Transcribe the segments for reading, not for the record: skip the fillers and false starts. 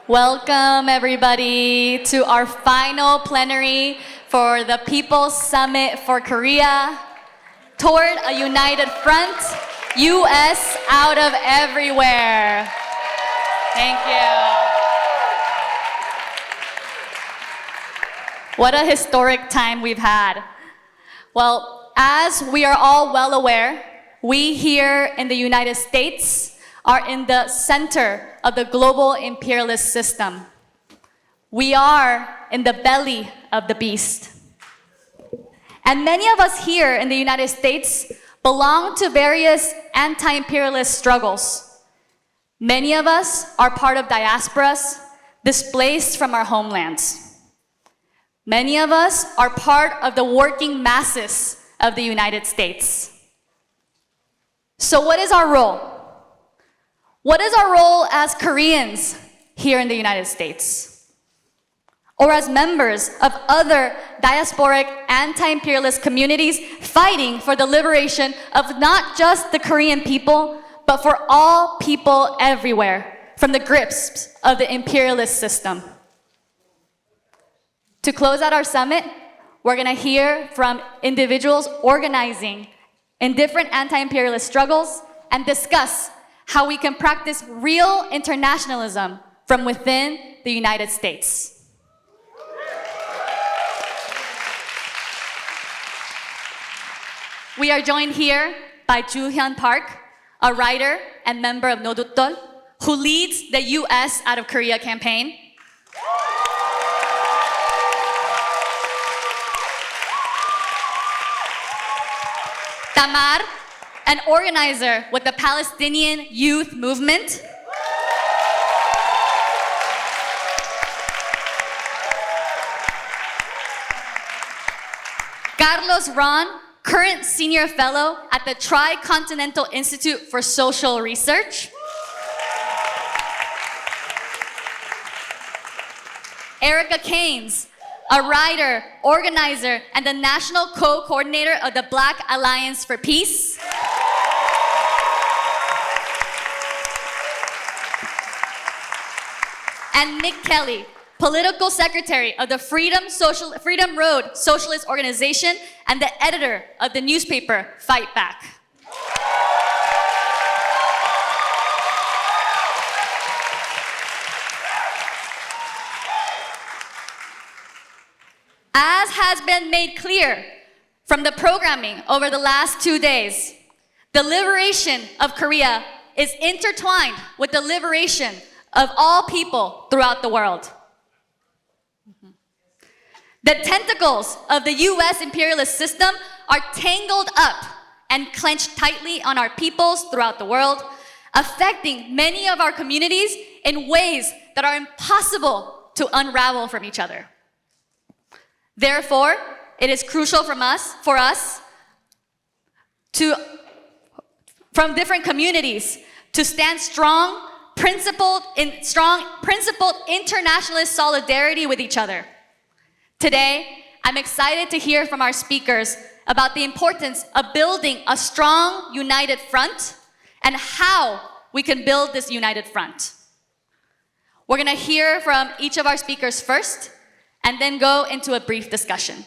Welcome, everybody, to our final plenary for the People's Summit for Korea toward a united front, U.S. out of everywhere. Thank you. What a historic time we've had. Well, as we are all well aware, we here in the United States are in the center of the global imperialist system. We are in the belly of the beast. And many of us here in the United States belong to various anti-imperialist struggles. Many of us are part of diasporas displaced from our homelands. Many of us are part of the working masses of the United States. So what is our role? What is our role as Koreans here in the United States? Or as members of other diasporic anti-imperialist communities fighting for the liberation of not just the Korean people, but for all people everywhere from the grips of the imperialist system. To close out our summit, we're gonna hear from individuals organizing in different anti-imperialist struggles and discuss how we can practice real internationalism from within the United States. We are joined here by Ju-Hyun Park, a writer and member of Nodutdol, who leads the U.S. out of Korea campaign. Tamar, an organizer with the Palestinian youth movement. Carlos Ron, current senior fellow at the Tricontinental Institute for Social Research. Erica Caines, a writer, organizer, and the national co-coordinator of the Black Alliance for Peace. And Mick Kelly, political secretary of the Freedom Road Socialist Organization and the editor of the newspaper Fight Back. As has been made clear from the programming over the last 2 days, the liberation of Korea is intertwined with the liberation of all people throughout the world. The tentacles of the US imperialist system are tangled up and clenched tightly on our peoples throughout the world, affecting many of our communities in ways that are impossible to unravel from each other. Therefore, it is crucial from different communities to stand strong, principled internationalist solidarity with each other. Today, I'm excited to hear from our speakers about the importance of building a strong, united front and how we can build this united front. We're gonna hear from each of our speakers first, and then go into a brief discussion.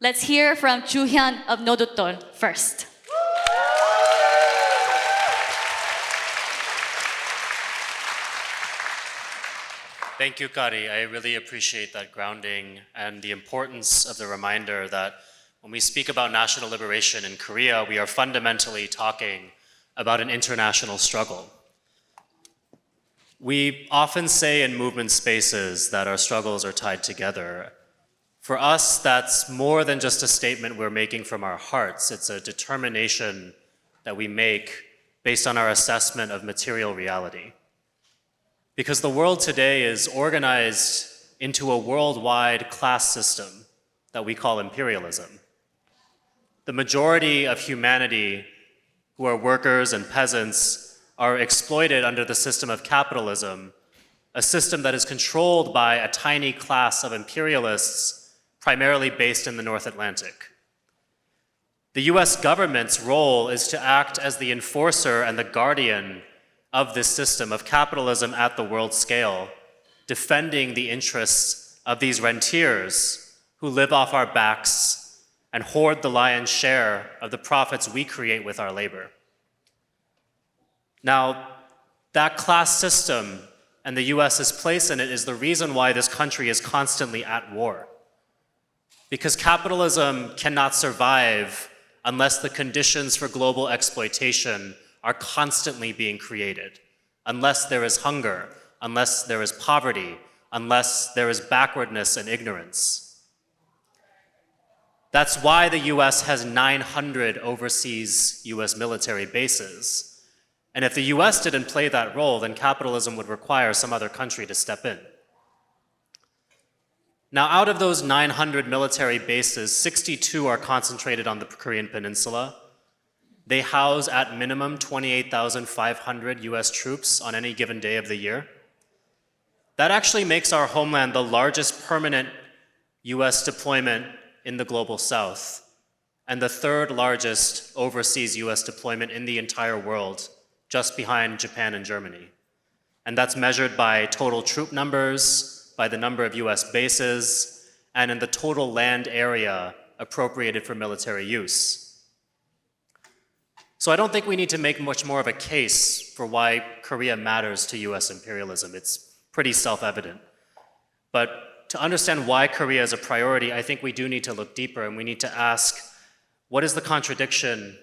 Let's hear from Ju-Hyun of Nodutdol first. Thank you, Kari. I really appreciate that grounding and the importance of the reminder that when we speak about national liberation in Korea, we are fundamentally talking about an international struggle. We often say in movement spaces that our struggles are tied together. For us, that's more than just a statement we're making from our hearts. It's a determination that we make based on our assessment of material reality. Because the world today is organized into a worldwide class system that we call imperialism. The majority of humanity, who are workers and peasants, are exploited under the system of capitalism, a system that is controlled by a tiny class of imperialists, primarily based in the North Atlantic. The US government's role is to act as the enforcer and the guardian of this system of capitalism at the world scale, defending the interests of these rentiers who live off our backs and hoard the lion's share of the profits we create with our labor. Now, that class system and the US's place in it is the reason why this country is constantly at war. Because capitalism cannot survive unless the conditions for global exploitation are constantly being created, unless there is hunger, unless there is poverty, unless there is backwardness and ignorance. That's why the US has 900 overseas US military bases. And if the US didn't play that role, then capitalism would require some other country to step in. Now, out of those 900 military bases, 62 are concentrated on the Korean Peninsula. They house at minimum 28,500 US troops on any given day of the year. That actually makes our homeland the largest permanent US deployment in the global south, and the third largest overseas US deployment in the entire world, just behind Japan and Germany. And that's measured by total troop numbers, by the number of US bases, and in the total land area appropriated for military use. So I don't think we need to make much more of a case for why Korea matters to US imperialism. It's pretty self-evident. But to understand why Korea is a priority, I think we do need to look deeper, and we need to ask, what is the contradiction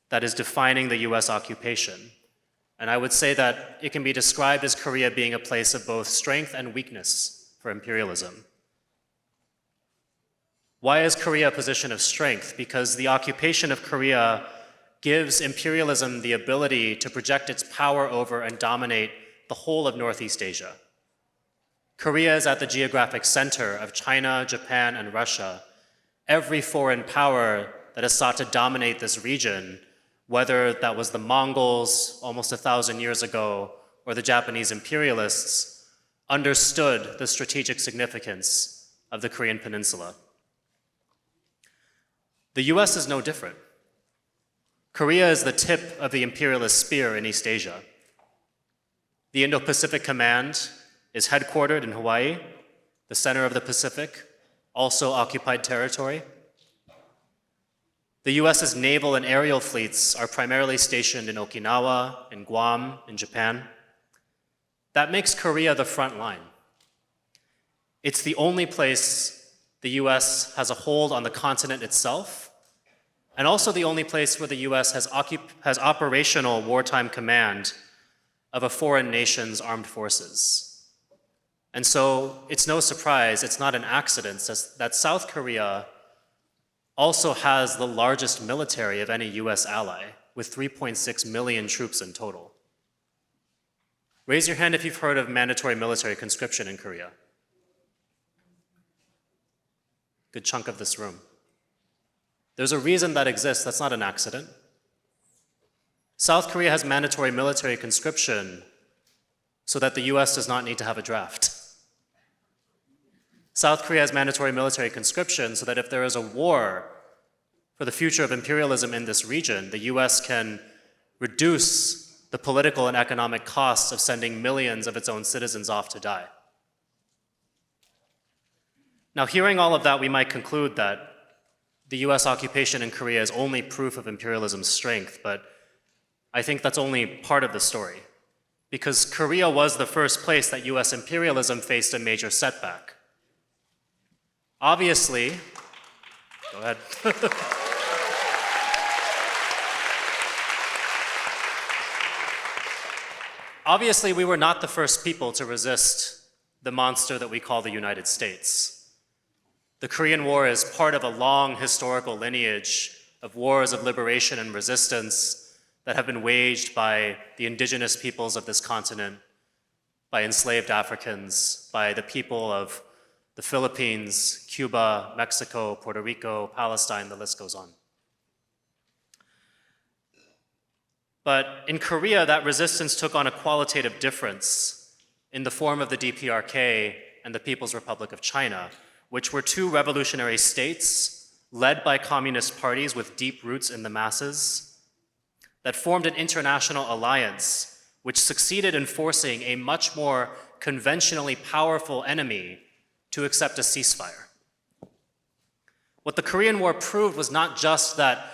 that is defining the US occupation? And I would say that it can be described as Korea being a place of both strength and weakness for imperialism. Why is Korea a position of strength? Because the occupation of Korea gives imperialism the ability to project its power over and dominate the whole of Northeast Asia. Korea is at the geographic center of China, Japan, and Russia. Every foreign power that has sought to dominate this region, whether that was the Mongols almost 1,000 years ago or the Japanese imperialists, understood the strategic significance of the Korean Peninsula. The US is no different. Korea is the tip of the imperialist spear in East Asia. The Indo-Pacific Command is headquartered in Hawaii, the center of the Pacific, also occupied territory. The US's naval and aerial fleets are primarily stationed in Okinawa, in Guam, in Japan. That makes Korea the front line. It's the only place the US has a hold on the continent itself, and also the only place where the US has operational wartime command of a foreign nation's armed forces. And so it's no surprise, it's not an accident that South Korea also has the largest military of any US ally, with 3.6 million troops in total. Raise your hand if you've heard of mandatory military conscription in Korea. Good chunk of this room. There's a reason that exists, that's not an accident. South Korea has mandatory military conscription so that the US does not need to have a draft. South Korea has mandatory military conscription so that if there is a war for the future of imperialism in this region, the US can reduce the political and economic costs of sending millions of its own citizens off to die. Now, hearing all of that, we might conclude that the US occupation in Korea is only proof of imperialism's strength, but I think that's only part of the story. Because Korea was the first place that US imperialism faced a major setback. Obviously, go ahead. Obviously, we were not the first people to resist the monster that we call the United States. The Korean War is part of a long historical lineage of wars of liberation and resistance that have been waged by the indigenous peoples of this continent, by enslaved Africans, by the people of the Philippines, Cuba, Mexico, Puerto Rico, Palestine, the list goes on. But in Korea, that resistance took on a qualitative difference in the form of the DPRK and the People's Republic of China, which were two revolutionary states led by communist parties with deep roots in the masses that formed an international alliance which succeeded in forcing a much more conventionally powerful enemy to accept a ceasefire. What the Korean War proved was not just that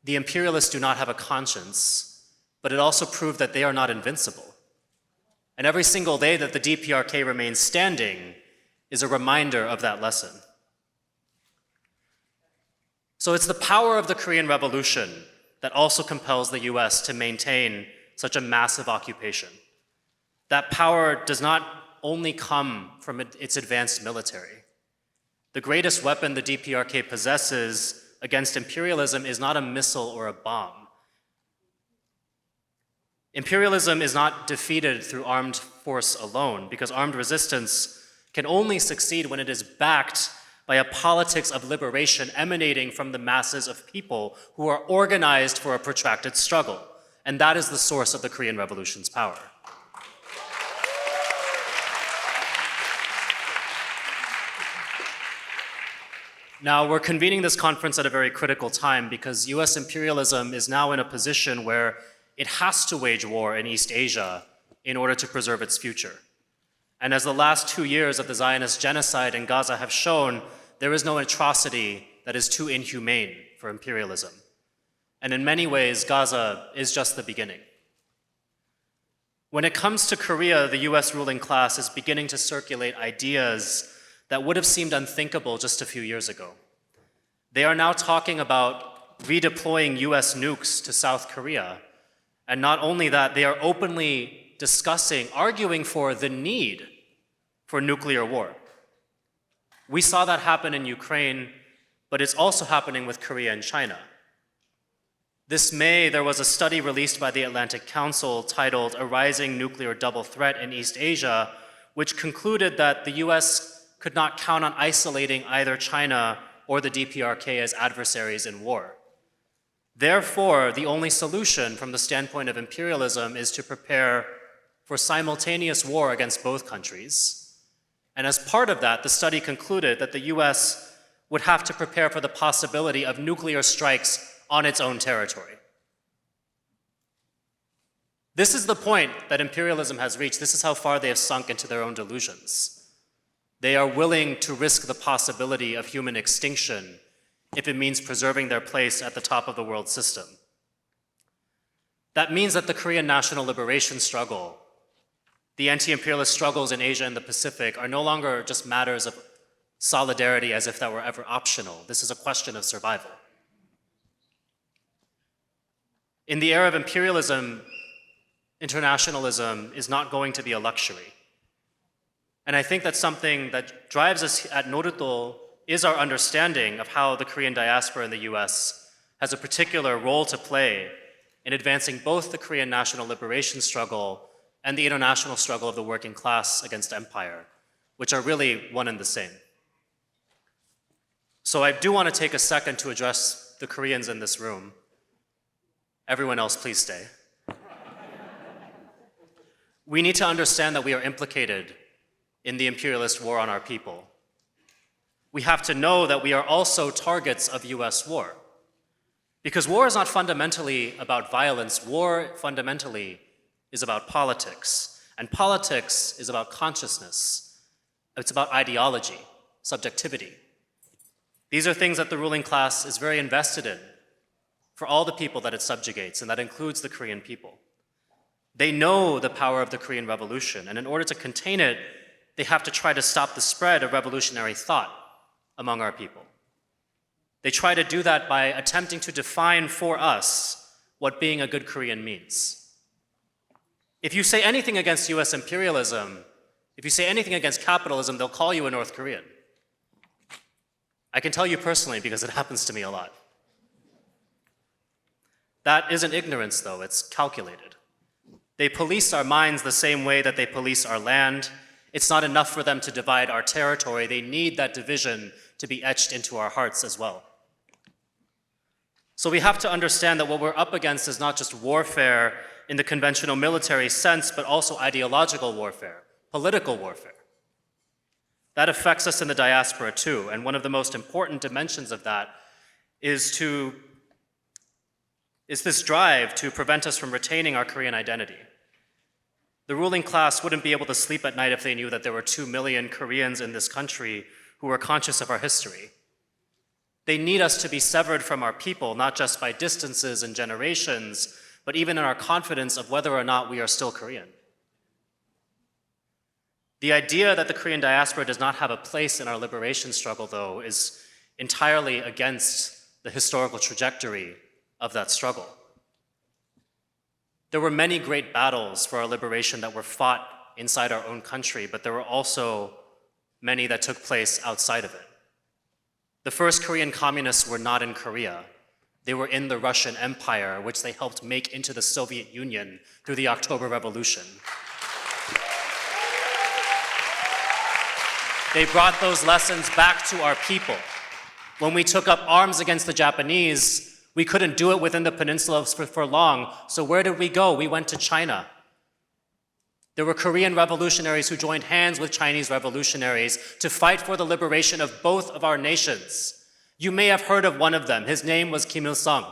the imperialists do not have a conscience, but it also proved that they are not invincible. And every single day that the DPRK remains standing is a reminder of that lesson. So it's the power of the Korean Revolution that also compels the US to maintain such a massive occupation. That power does not only come from its advanced military. The greatest weapon the DPRK possesses against imperialism is not a missile or a bomb. Imperialism is not defeated through armed force alone, because armed resistance can only succeed when it is backed by a politics of liberation emanating from the masses of people who are organized for a protracted struggle. And that is the source of the Korean Revolution's power. Now, we're convening this conference at a very critical time because US imperialism is now in a position where it has to wage war in East Asia in order to preserve its future. And as the last 2 years of the Zionist genocide in Gaza have shown, there is no atrocity that is too inhumane for imperialism. And in many ways, Gaza is just the beginning. When it comes to Korea, the US ruling class is beginning to circulate ideas that would have seemed unthinkable just a few years ago. They are now talking about redeploying US nukes to South Korea. And not only that, they are openly discussing, arguing for the need for nuclear war. We saw that happen in Ukraine, but it's also happening with Korea and China. This May, there was a study released by the Atlantic Council titled "A Rising Nuclear Double Threat in East Asia," which concluded that the US could not count on isolating either China or the DPRK as adversaries in war. Therefore, the only solution from the standpoint of imperialism is to prepare for simultaneous war against both countries. And as part of that, the study concluded that the US would have to prepare for the possibility of nuclear strikes on its own territory. This is the point that imperialism has reached. This is how far they have sunk into their own delusions. They are willing to risk the possibility of human extinction if it means preserving their place at the top of the world system. That means that the Korean national liberation struggle, the anti-imperialist struggles in Asia and the Pacific are no longer just matters of solidarity as if that were ever optional. This is a question of survival. In the era of imperialism, internationalism is not going to be a luxury. And I think that something that drives us at Nodutdol is our understanding of how the Korean diaspora in the US has a particular role to play in advancing both the Korean national liberation struggle and the international struggle of the working class against empire, which are really one and the same. So I do want to take a second to address the Koreans in this room. Everyone else, please stay. We need to understand that we are implicated in the imperialist war on our people. We have to know that we are also targets of US war. Because war is not fundamentally about violence. War fundamentally is about politics. And politics is about consciousness. It's about ideology, subjectivity. These are things that the ruling class is very invested in for all the people that it subjugates, and that includes the Korean people. They know the power of the Korean Revolution, and in order to contain it, they have to try to stop the spread of revolutionary thought among our people. They try to do that by attempting to define for us what being a good Korean means. If you say anything against US imperialism, if you say anything against capitalism, they'll call you a North Korean. I can tell you personally because it happens to me a lot. That isn't ignorance, though, it's calculated. They police our minds the same way that they police our land. It's not enough for them to divide our territory. They need that division to be etched into our hearts as well. So we have to understand that what we're up against is not just warfare in the conventional military sense, but also ideological warfare, political warfare. That affects us in the diaspora too, and one of the most important dimensions of that is this drive to prevent us from retaining our Korean identity. The ruling class wouldn't be able to sleep at night if they knew that there were 2 million Koreans in this country who were conscious of our history. They need us to be severed from our people, not just by distances and generations, but even in our confidence of whether or not we are still Korean. The idea that the Korean diaspora does not have a place in our liberation struggle, though, is entirely against the historical trajectory of that struggle. There were many great battles for our liberation that were fought inside our own country, but there were also many that took place outside of it. The first Korean communists were not in Korea. They were in the Russian Empire, which they helped make into the Soviet Union through the October Revolution. They brought those lessons back to our people. When we took up arms against the Japanese, we couldn't do it within the peninsula for long, so where did we go? We went to China. There were Korean revolutionaries who joined hands with Chinese revolutionaries to fight for the liberation of both of our nations. You may have heard of one of them. His name was Kim Il-sung.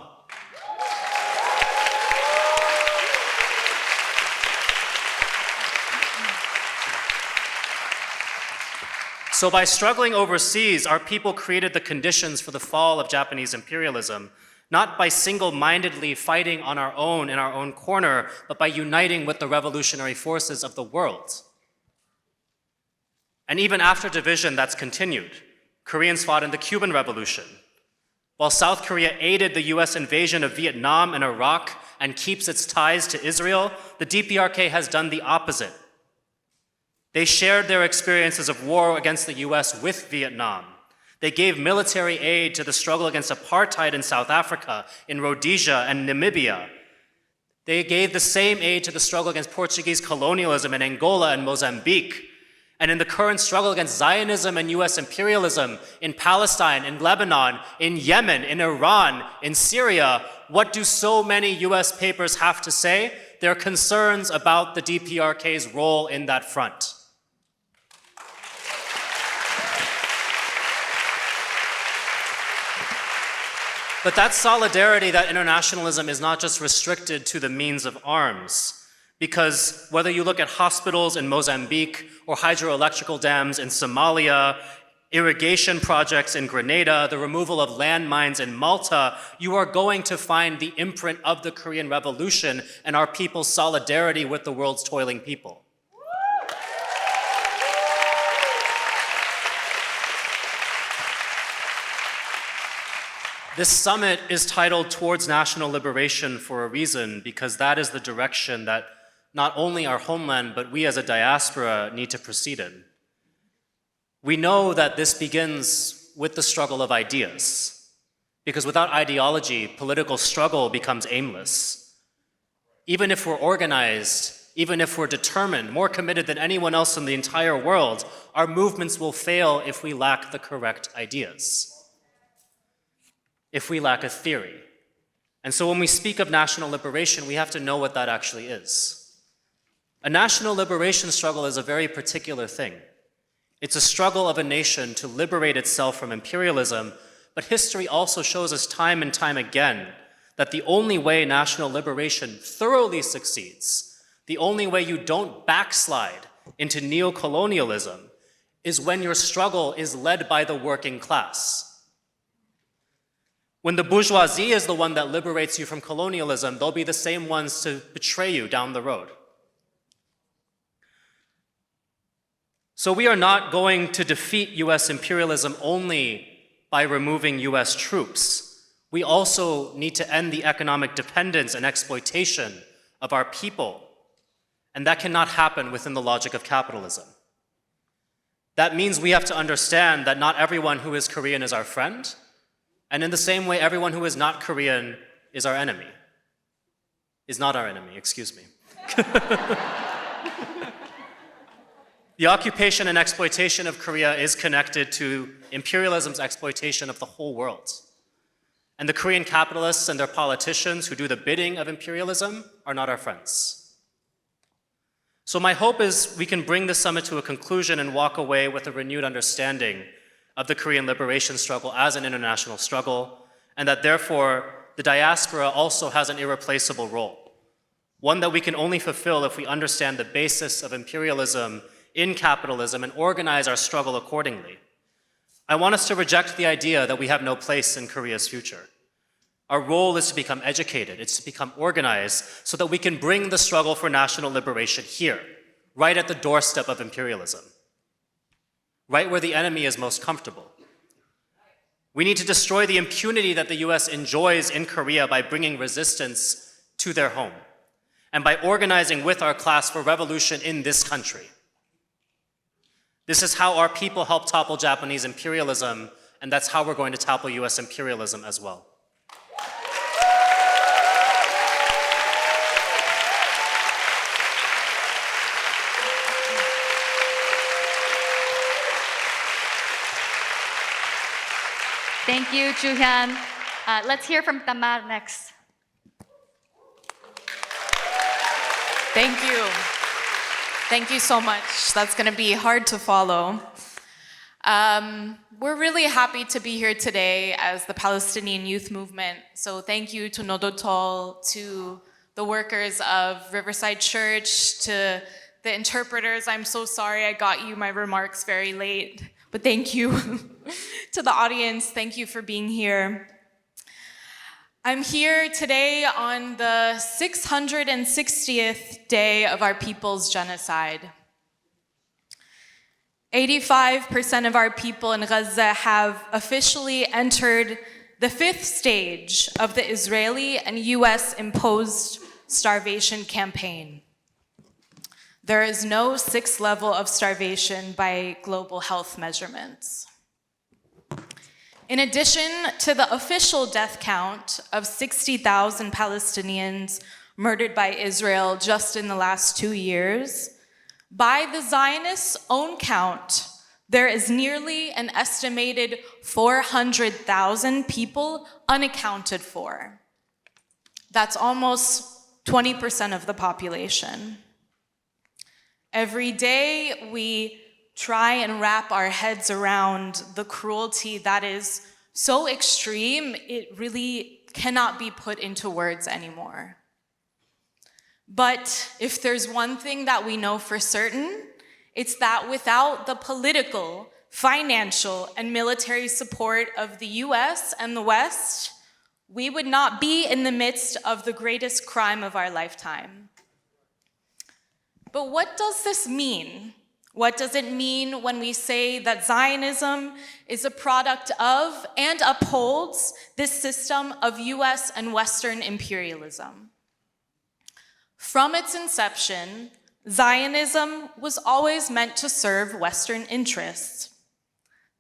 So by struggling overseas, our people created the conditions for the fall of Japanese imperialism, not by single-mindedly fighting on our own in our own corner, but by uniting with the revolutionary forces of the world. And even after division, that's continued. Koreans fought in the Cuban Revolution. While South Korea aided the US invasion of Vietnam and Iraq and keeps its ties to Israel, the DPRK has done the opposite. They shared their experiences of war against the US with Vietnam. They gave military aid to the struggle against apartheid in South Africa, in Rhodesia, and Namibia. They gave the same aid to the struggle against Portuguese colonialism in Angola and Mozambique. And in the current struggle against Zionism and US imperialism in Palestine, in Lebanon, in Yemen, in Iran, in Syria, what do so many US papers have to say? Their concerns about the DPRK's role in that front. But that solidarity, that internationalism is not just restricted to the means of arms. Because whether you look at hospitals in Mozambique or hydroelectrical dams in Somalia, irrigation projects in Grenada, the removal of landmines in Malta, you are going to find the imprint of the Korean Revolution and our people's solidarity with the world's toiling people. This summit is titled Towards National Liberation for a reason, because that is the direction that not only our homeland, but we as a diaspora need to proceed in. We know that this begins with the struggle of ideas, because without ideology, political struggle becomes aimless. Even if we're organized, even if we're determined, more committed than anyone else in the entire world, our movements will fail if we lack the correct ideas, if we lack a theory. And so when we speak of national liberation, we have to know what that actually is. A national liberation struggle is a very particular thing. It's a struggle of a nation to liberate itself from imperialism, but history also shows us time and time again that the only way national liberation thoroughly succeeds, the only way you don't backslide into neocolonialism, is when your struggle is led by the working class. When the bourgeoisie is the one that liberates you from colonialism, they'll be the same ones to betray you down the road. So we are not going to defeat US imperialism only by removing US troops. We also need to end the economic dependence and exploitation of our people. And that cannot happen within the logic of capitalism. That means we have to understand that not everyone who is Korean is our friend, and in the same way, everyone who is not Korean is our enemy. Is not our enemy, excuse me. The occupation and exploitation of Korea is connected to imperialism's exploitation of the whole world. And the Korean capitalists and their politicians who do the bidding of imperialism are not our friends. So my hope is we can bring the summit to a conclusion and walk away with a renewed understanding of the Korean liberation struggle as an international struggle, and that therefore the diaspora also has an irreplaceable role. one that we can only fulfill if we understand the basis of imperialism in capitalism and organize our struggle accordingly. I want us to reject the idea that we have no place in Korea's future. Our role is to become educated, it's to become organized so that we can bring the struggle for national liberation here, right at the doorstep of imperialism, right where the enemy is most comfortable. We need to destroy the impunity that the US enjoys in Korea by bringing resistance to their home and by organizing with our class for revolution in this country. This is how our people help topple Japanese imperialism, and that's how we're going to topple US imperialism as well. Thank you, Ju-Hyun. Let's hear from Tamar next. Thank you. Thank you so much. That's going to be hard to follow. We're really happy to be here today as the Palestinian Youth Movement. So thank you to Nodutdol, to the workers of Riverside Church, to the interpreters. I'm so sorry I got you my remarks very late, but thank you. To the audience, thank you for being here. I'm here today on the 660th day of our people's genocide. 85% of our people in Gaza have officially entered the fifth stage of the Israeli and US imposed starvation campaign. There is no sixth level of starvation by global health measurements. In addition to the official death count of 60,000 Palestinians murdered by Israel just in the last 2 years, by the Zionists' own count, there is nearly an estimated 400,000 people unaccounted for. That's almost 20% of the population. Every day, we try and wrap our heads around the cruelty that is so extreme, it really cannot be put into words anymore. But if there's one thing that we know for certain, it's that without the political, financial, and military support of the US and the West, we would not be in the midst of the greatest crime of our lifetime. But what does this mean? What does it mean when we say that Zionism is a product of and upholds this system of US and Western imperialism? From its inception, Zionism was always meant to serve Western interests.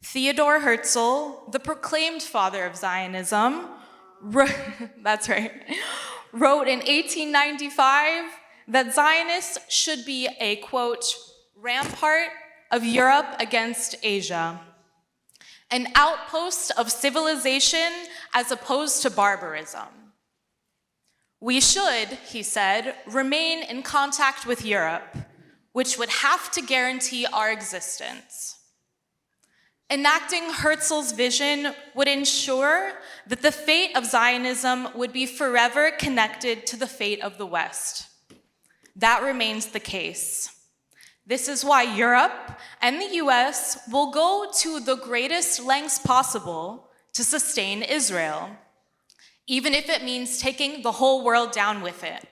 Theodor Herzl, the proclaimed father of Zionism, wrote in 1895 that Zionists should be a, quote, rampart of Europe against Asia, an outpost of civilization as opposed to barbarism. We should, he said, remain in contact with Europe, which would have to guarantee our existence. Enacting Herzl's vision would ensure that the fate of Zionism would be forever connected to the fate of the West. That remains the case. This is why Europe and the US will go to the greatest lengths possible to sustain Israel, even if it means taking the whole world down with it.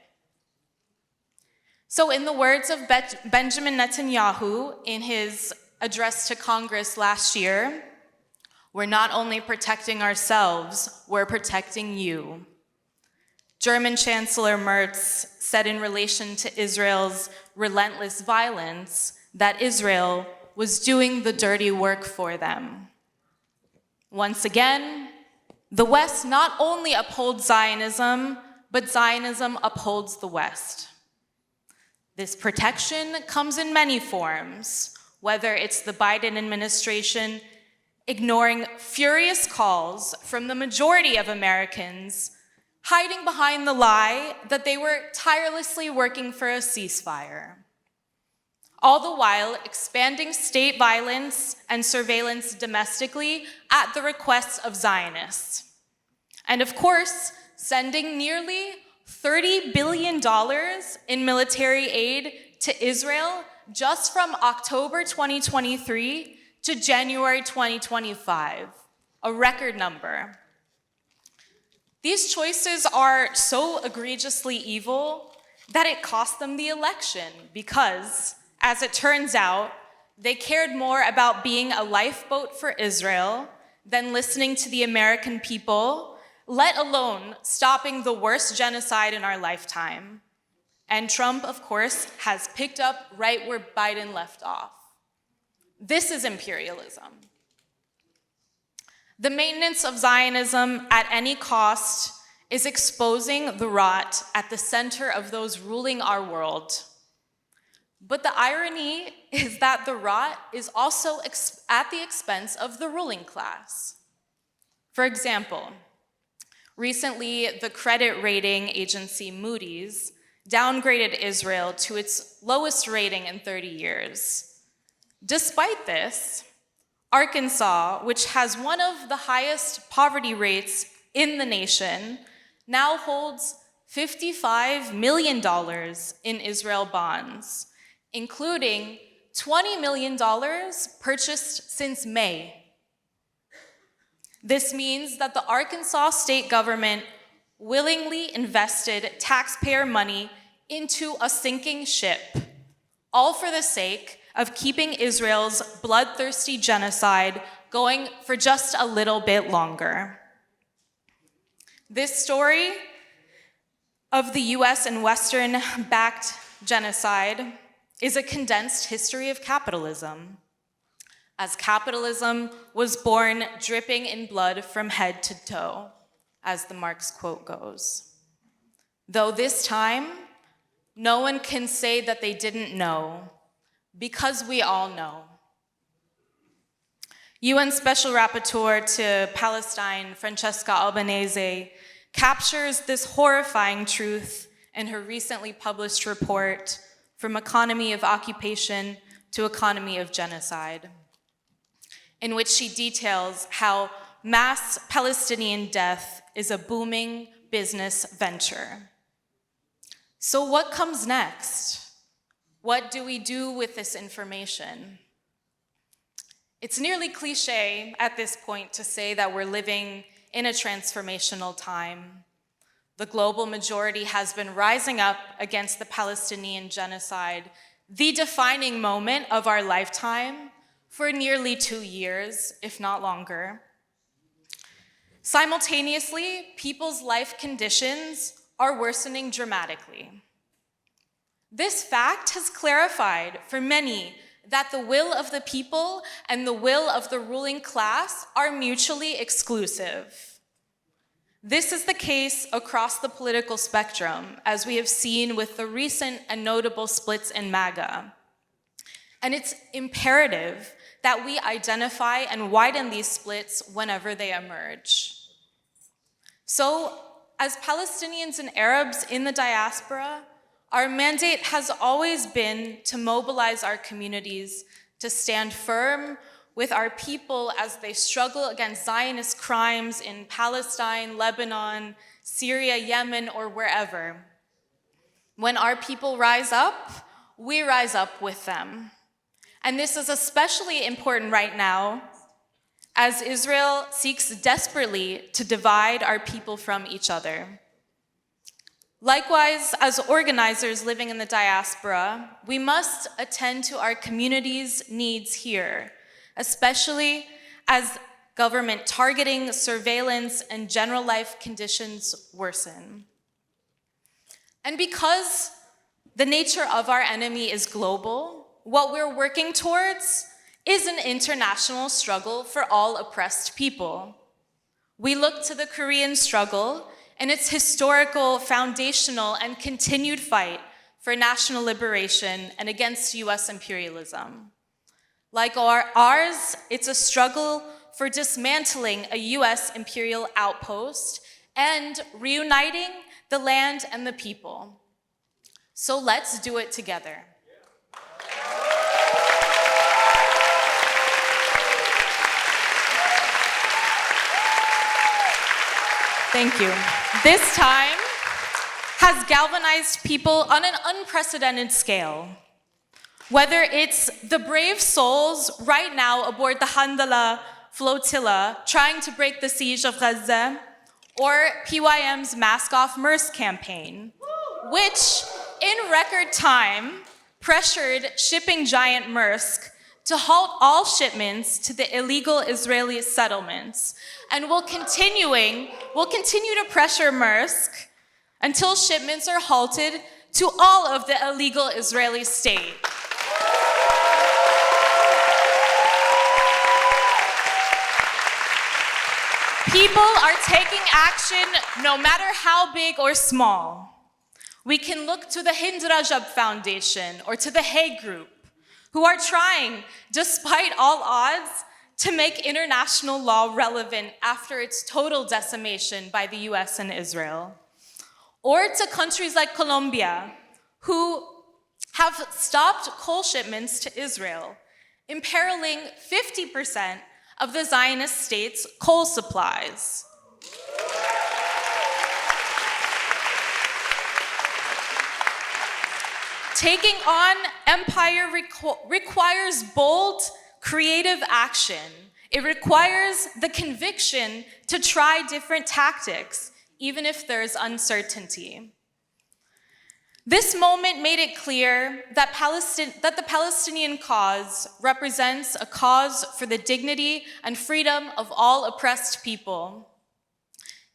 So in the words of Benjamin Netanyahu in his address to Congress last year, we're not only protecting ourselves, we're protecting you. German Chancellor Merz said in relation to Israel's relentless violence that Israel was doing the dirty work for them. Once again, the West not only upholds Zionism, but Zionism upholds the West. This protection comes in many forms, whether it's the Biden administration ignoring furious calls from the majority of Americans hiding behind the lie that they were tirelessly working for a ceasefire, all the while expanding state violence and surveillance domestically at the request of Zionists. And of course, sending nearly $30 billion in military aid to Israel just from October 2023 to January 2025, a record number. These choices are so egregiously evil that it cost them the election because, as it turns out, they cared more about being a lifeboat for Israel than listening to the American people, let alone stopping the worst genocide in our lifetime. And Trump, of course, has picked up right where Biden left off. This is imperialism. The maintenance of Zionism at any cost is exposing the rot at the center of those ruling our world. But the irony is that the rot is also at the expense of the ruling class. For example, recently the credit rating agency Moody's downgraded Israel to its lowest rating in 30 years. Despite this, Arkansas, which has one of the highest poverty rates in the nation, now holds $55 million in Israel bonds, including $20 million purchased since May. This means that the Arkansas state government willingly invested taxpayer money into a sinking ship, all for the sake of keeping Israel's bloodthirsty genocide going for just a little bit longer. This story of the US and Western-backed genocide is a condensed history of capitalism, as capitalism was born dripping in blood from head to toe, as the Marx quote goes. Though this time, no one can say that they didn't know, because we all know. UN Special Rapporteur to Palestine, Francesca Albanese, captures this horrifying truth in her recently published report, From Economy of Occupation to Economy of Genocide, in which she details how mass Palestinian death is a booming business venture. So what comes next? What do we do with this information? It's nearly cliche at this point to say that we're living in a transformational time. The global majority has been rising up against the Palestinian genocide, the defining moment of our lifetime, for nearly 2 years, if not longer. Simultaneously, people's life conditions are worsening dramatically. This fact has clarified for many that the will of the people and the will of the ruling class are mutually exclusive. This is the case across the political spectrum, as we have seen with the recent and notable splits in MAGA. And it's imperative that we identify and widen these splits whenever they emerge. So, as Palestinians and Arabs in the diaspora, our mandate has always been to mobilize our communities to stand firm with our people as they struggle against Zionist crimes in Palestine, Lebanon, Syria, Yemen, or wherever. When our people rise up, we rise up with them. And this is especially important right now, as Israel seeks desperately to divide our people from each other. Likewise, as organizers living in the diaspora, we must attend to our community's needs here, especially as government targeting, surveillance, and general life conditions worsen. And because the nature of our enemy is global, what we're working towards is an international struggle for all oppressed people. We look to the Korean struggle and its historical, foundational, and continued fight for national liberation and against US imperialism. Like ours, it's a struggle for dismantling a US imperial outpost and reuniting the land and the people. So let's do it together. Thank you. This time, has galvanized people on an unprecedented scale. Whether it's the brave souls right now aboard the Handala flotilla trying to break the siege of Gaza, or PYM's Mask Off Maersk campaign, which in record time pressured shipping giant Maersk to halt all shipments to the illegal Israeli settlements, and will continue to pressure Maersk until shipments are halted to all of the illegal Israeli state. People are taking action no matter how big or small. We can look to the Hind Rajab Foundation or to the Hague Group, who are trying, despite all odds, to make international law relevant after its total decimation by the US and Israel. Or to countries like Colombia, who have stopped coal shipments to Israel, imperiling 50% of the Zionist state's coal supplies. Taking on empire requires bold, creative action. It requires the conviction to try different tactics, even if there's uncertainty. This moment made it clear that the Palestinian cause represents a cause for the dignity and freedom of all oppressed people.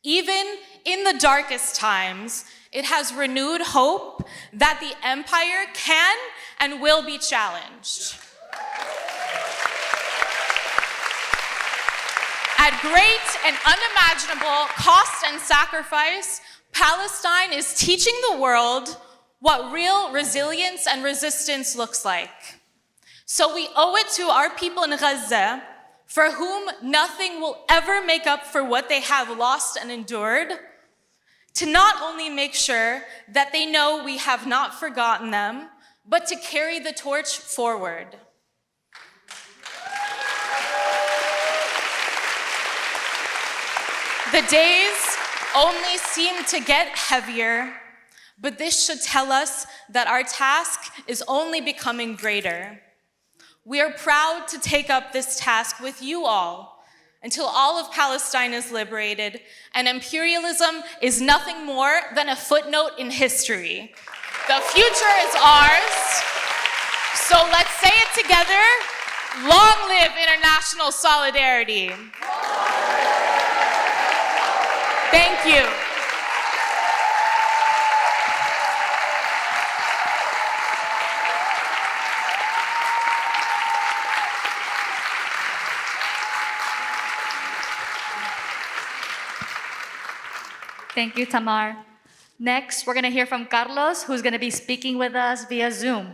Even in the darkest times, it has renewed hope that the empire can and will be challenged. At great and unimaginable cost and sacrifice, Palestine is teaching the world what real resilience and resistance looks like. So we owe it to our people in Gaza, for whom nothing will ever make up for what they have lost and endured, to not only make sure that they know we have not forgotten them, but to carry the torch forward. The days only seem to get heavier, but this should tell us that our task is only becoming greater. We are proud to take up this task with you all until all of Palestine is liberated and imperialism is nothing more than a footnote in history. The future is ours, so let's say it together. Long live international solidarity. Thank you. Thank you, Tamar. Next, we're going to hear from Carlos, who's going to be speaking with us via Zoom.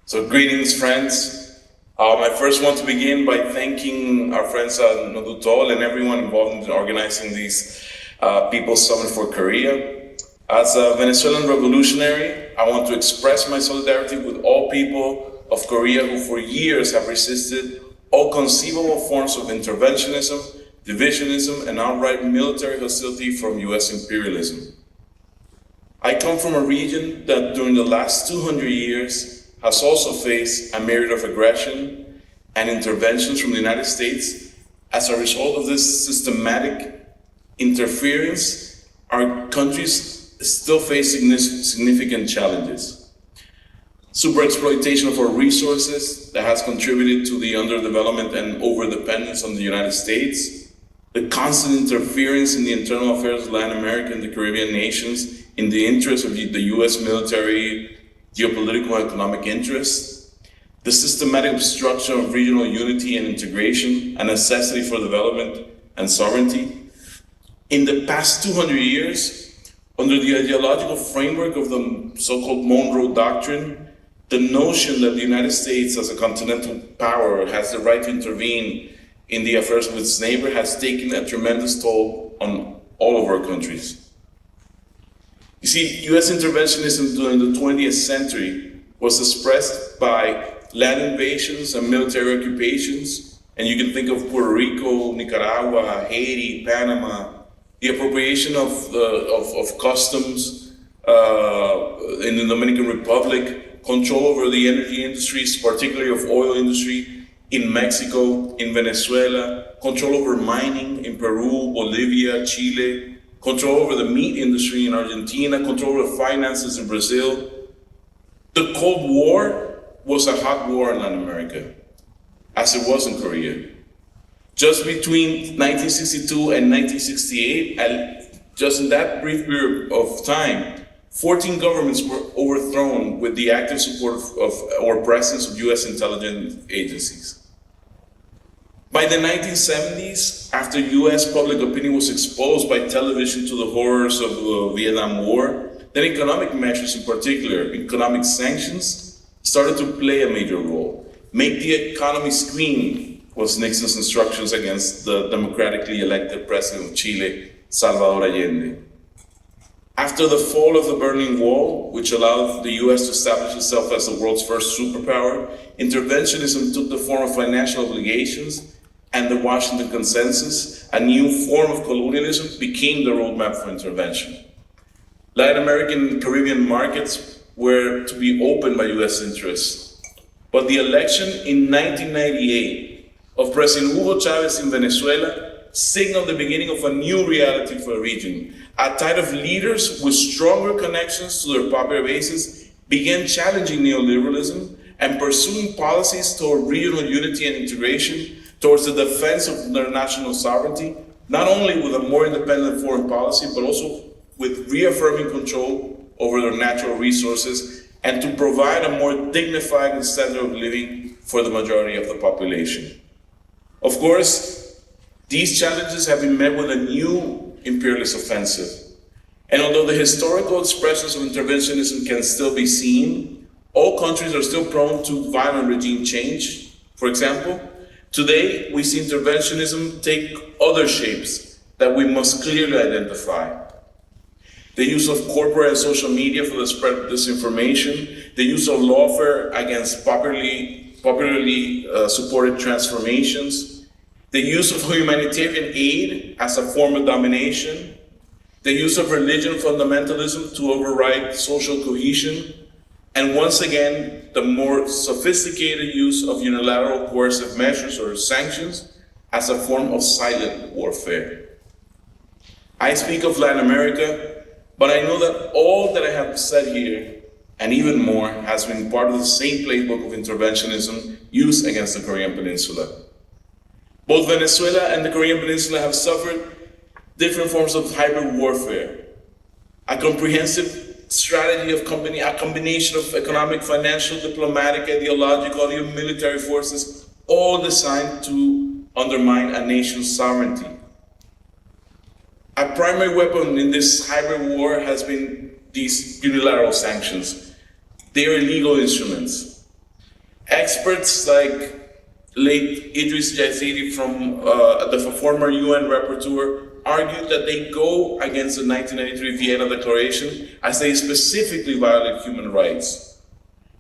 So greetings, friends. I first want to begin by thanking our friends at Nodutdol and everyone involved in organizing these People's Summit for Korea. As a Venezuelan revolutionary, I want to express my solidarity with all people of Korea who for years have resisted all conceivable forms of interventionism, divisionism, and outright military hostility from US imperialism. I come from a region that during the last 200 years has also faced a myriad of aggression and interventions from the United States. As a result of this systematic interference, our countries still face significant challenges. Superexploitation of our resources that has contributed to the underdevelopment and overdependence on the United States, the constant interference in the internal affairs of Latin America and the Caribbean nations in the interest of the US military, geopolitical and economic interests, the systematic obstruction of regional unity and integration, a necessity for development and sovereignty. In the past 200 years, under the ideological framework of the so-called Monroe Doctrine, the notion that the United States as a continental power has the right to intervene in the affairs of its neighbor has taken a tremendous toll on all of our countries. You see, US interventionism during the 20th century was expressed by land invasions and military occupations, and you can think of Puerto Rico, Nicaragua, Haiti, Panama, the appropriation of customs in the Dominican Republic, control over the energy industries, particularly of oil industry in Mexico, in Venezuela, control over mining in Peru, Bolivia, Chile, control over the meat industry in Argentina, control over finances in Brazil. The Cold War was a hot war in Latin America, as it was in Korea. Just between 1962 and 1968, and just in that brief period of time, 14 governments were overthrown with the active support of or presence of US intelligence agencies. By the 1970s, after US public opinion was exposed by television to the horrors of the Vietnam War, then economic measures in particular, economic sanctions, started to play a major role. Make the economy scream was Nixon's instructions against the democratically elected president of Chile, Salvador Allende. After the fall of the Berlin Wall, which allowed the US to establish itself as the world's first superpower, interventionism took the form of financial obligations, and the Washington Consensus, a new form of colonialism, became the roadmap for intervention. Latin American and Caribbean markets were to be opened by US interests. But the election in 1998 of President Hugo Chavez in Venezuela signaled the beginning of a new reality for the region. A tide of leaders with stronger connections to their popular bases began challenging neoliberalism and pursuing policies toward regional unity and integration, towards the defense of their national sovereignty, not only with a more independent foreign policy, but also with reaffirming control over their natural resources and to provide a more dignified standard of living for the majority of the population. Of course, these challenges have been met with a new imperialist offensive. And although the historical expressions of interventionism can still be seen, all countries are still prone to violent regime change. For example, today we see interventionism take other shapes that we must clearly identify. The use of corporate and social media for the spread of disinformation, the use of lawfare against popularly supported transformations, the use of humanitarian aid as a form of domination, the use of religion fundamentalism to override social cohesion, and once again, the more sophisticated use of unilateral coercive measures or sanctions as a form of silent warfare. I speak of Latin America, but I know that all that I have said here, and even more, has been part of the same playbook of interventionism used against the Korean Peninsula. Both Venezuela and the Korean Peninsula have suffered different forms of hybrid warfare. A comprehensive strategy of a combination of economic, financial, diplomatic, ideological, and military forces, all designed to undermine a nation's sovereignty. A primary weapon in this hybrid war has been these unilateral sanctions. They are illegal instruments. Experts like late Idris Yazidi, the former UN rapporteur, argued that they go against the 1993 Vienna Declaration as they specifically violate human rights.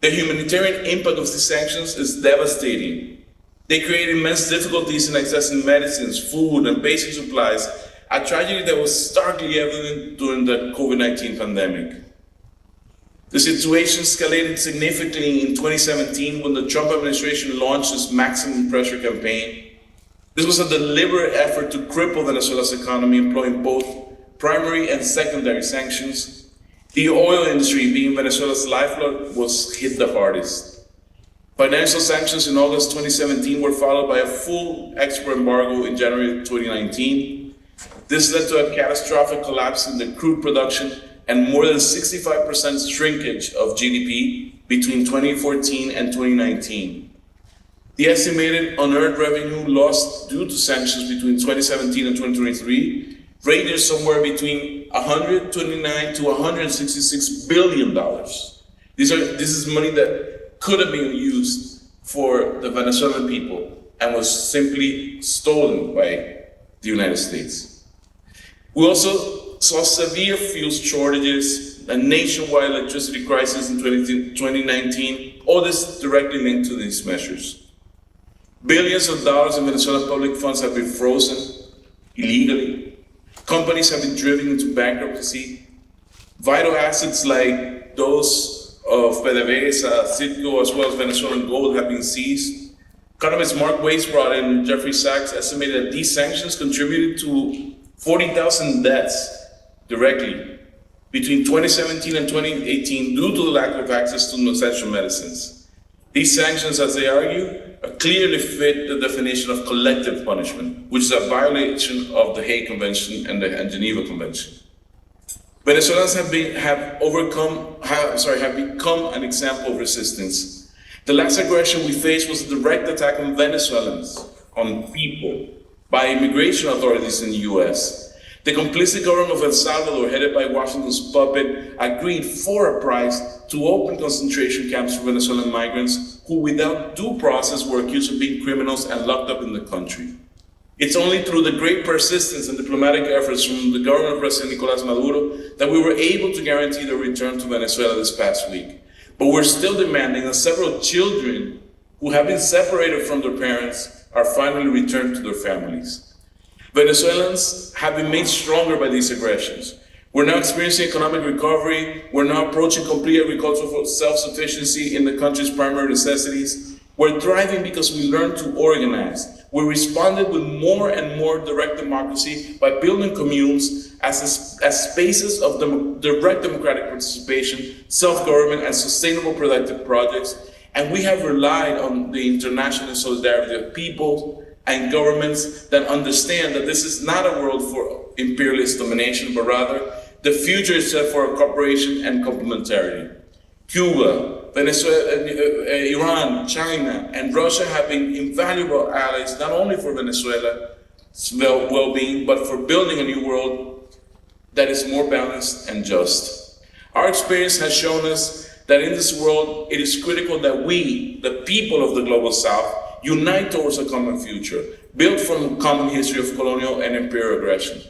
The humanitarian impact of these sanctions is devastating. They create immense difficulties in accessing medicines, food, and basic supplies, a tragedy that was starkly evident during the COVID-19 pandemic. The situation escalated significantly in 2017 when the Trump administration launched its maximum pressure campaign. This was a deliberate effort to cripple Venezuela's economy, employing both primary and secondary sanctions. The oil industry, being Venezuela's lifeblood, was hit the hardest. Financial sanctions in August 2017 were followed by a full export embargo in January 2019. This led to a catastrophic collapse in the crude production and more than 65% shrinkage of GDP between 2014 and 2019. The estimated unearned revenue lost due to sanctions between 2017 and 2023 ranges somewhere between $129 to $166 billion. This is money that could have been used for the Venezuelan people and was simply stolen by the United States. We also saw severe fuel shortages, a nationwide electricity crisis in 2019, all this directly linked to these measures. Billions of dollars in Venezuelan public funds have been frozen illegally. Companies have been driven into bankruptcy. Vital assets like those of PDVSA, Citgo, as well as Venezuelan gold have been seized. Economist Mark Weisbrot and Jeffrey Sachs estimated that these sanctions contributed to 40,000 deaths directly between 2017 and 2018 due to the lack of access to essential medicines. These sanctions, as they argue, clearly fit the definition of collective punishment, which is a violation of the Hague Convention and the Geneva Convention. Venezuelans have become an example of resistance. The last aggression we faced was a direct attack on Venezuelans, on people, by immigration authorities in the US. The complicit government of El Salvador, headed by Washington's puppet, agreed for a price to open concentration camps for Venezuelan migrants who, without due process, were accused of being criminals and locked up in the country. It's only through the great persistence and diplomatic efforts from the government of President Nicolás Maduro that we were able to guarantee their return to Venezuela this past week. But we're still demanding that several children who have been separated from their parents are finally returned to their families. Venezuelans have been made stronger by these aggressions. We're now experiencing economic recovery. We're now approaching complete agricultural self-sufficiency in the country's primary necessities. We're thriving because we learned to organize. We responded with more and more direct democracy by building communes as spaces of direct democratic participation, self-government, and sustainable productive projects. And we have relied on the international solidarity of people and governments that understand that this is not a world for imperialist domination, but rather the future is set for cooperation and complementarity. Cuba, Venezuela, Iran, China, and Russia have been invaluable allies, not only for Venezuela's well-being, but for building a new world that is more balanced and just. Our experience has shown us that in this world, it is critical that we, the people of the Global South, unite towards a common future, built from a common history of colonial and imperial aggression.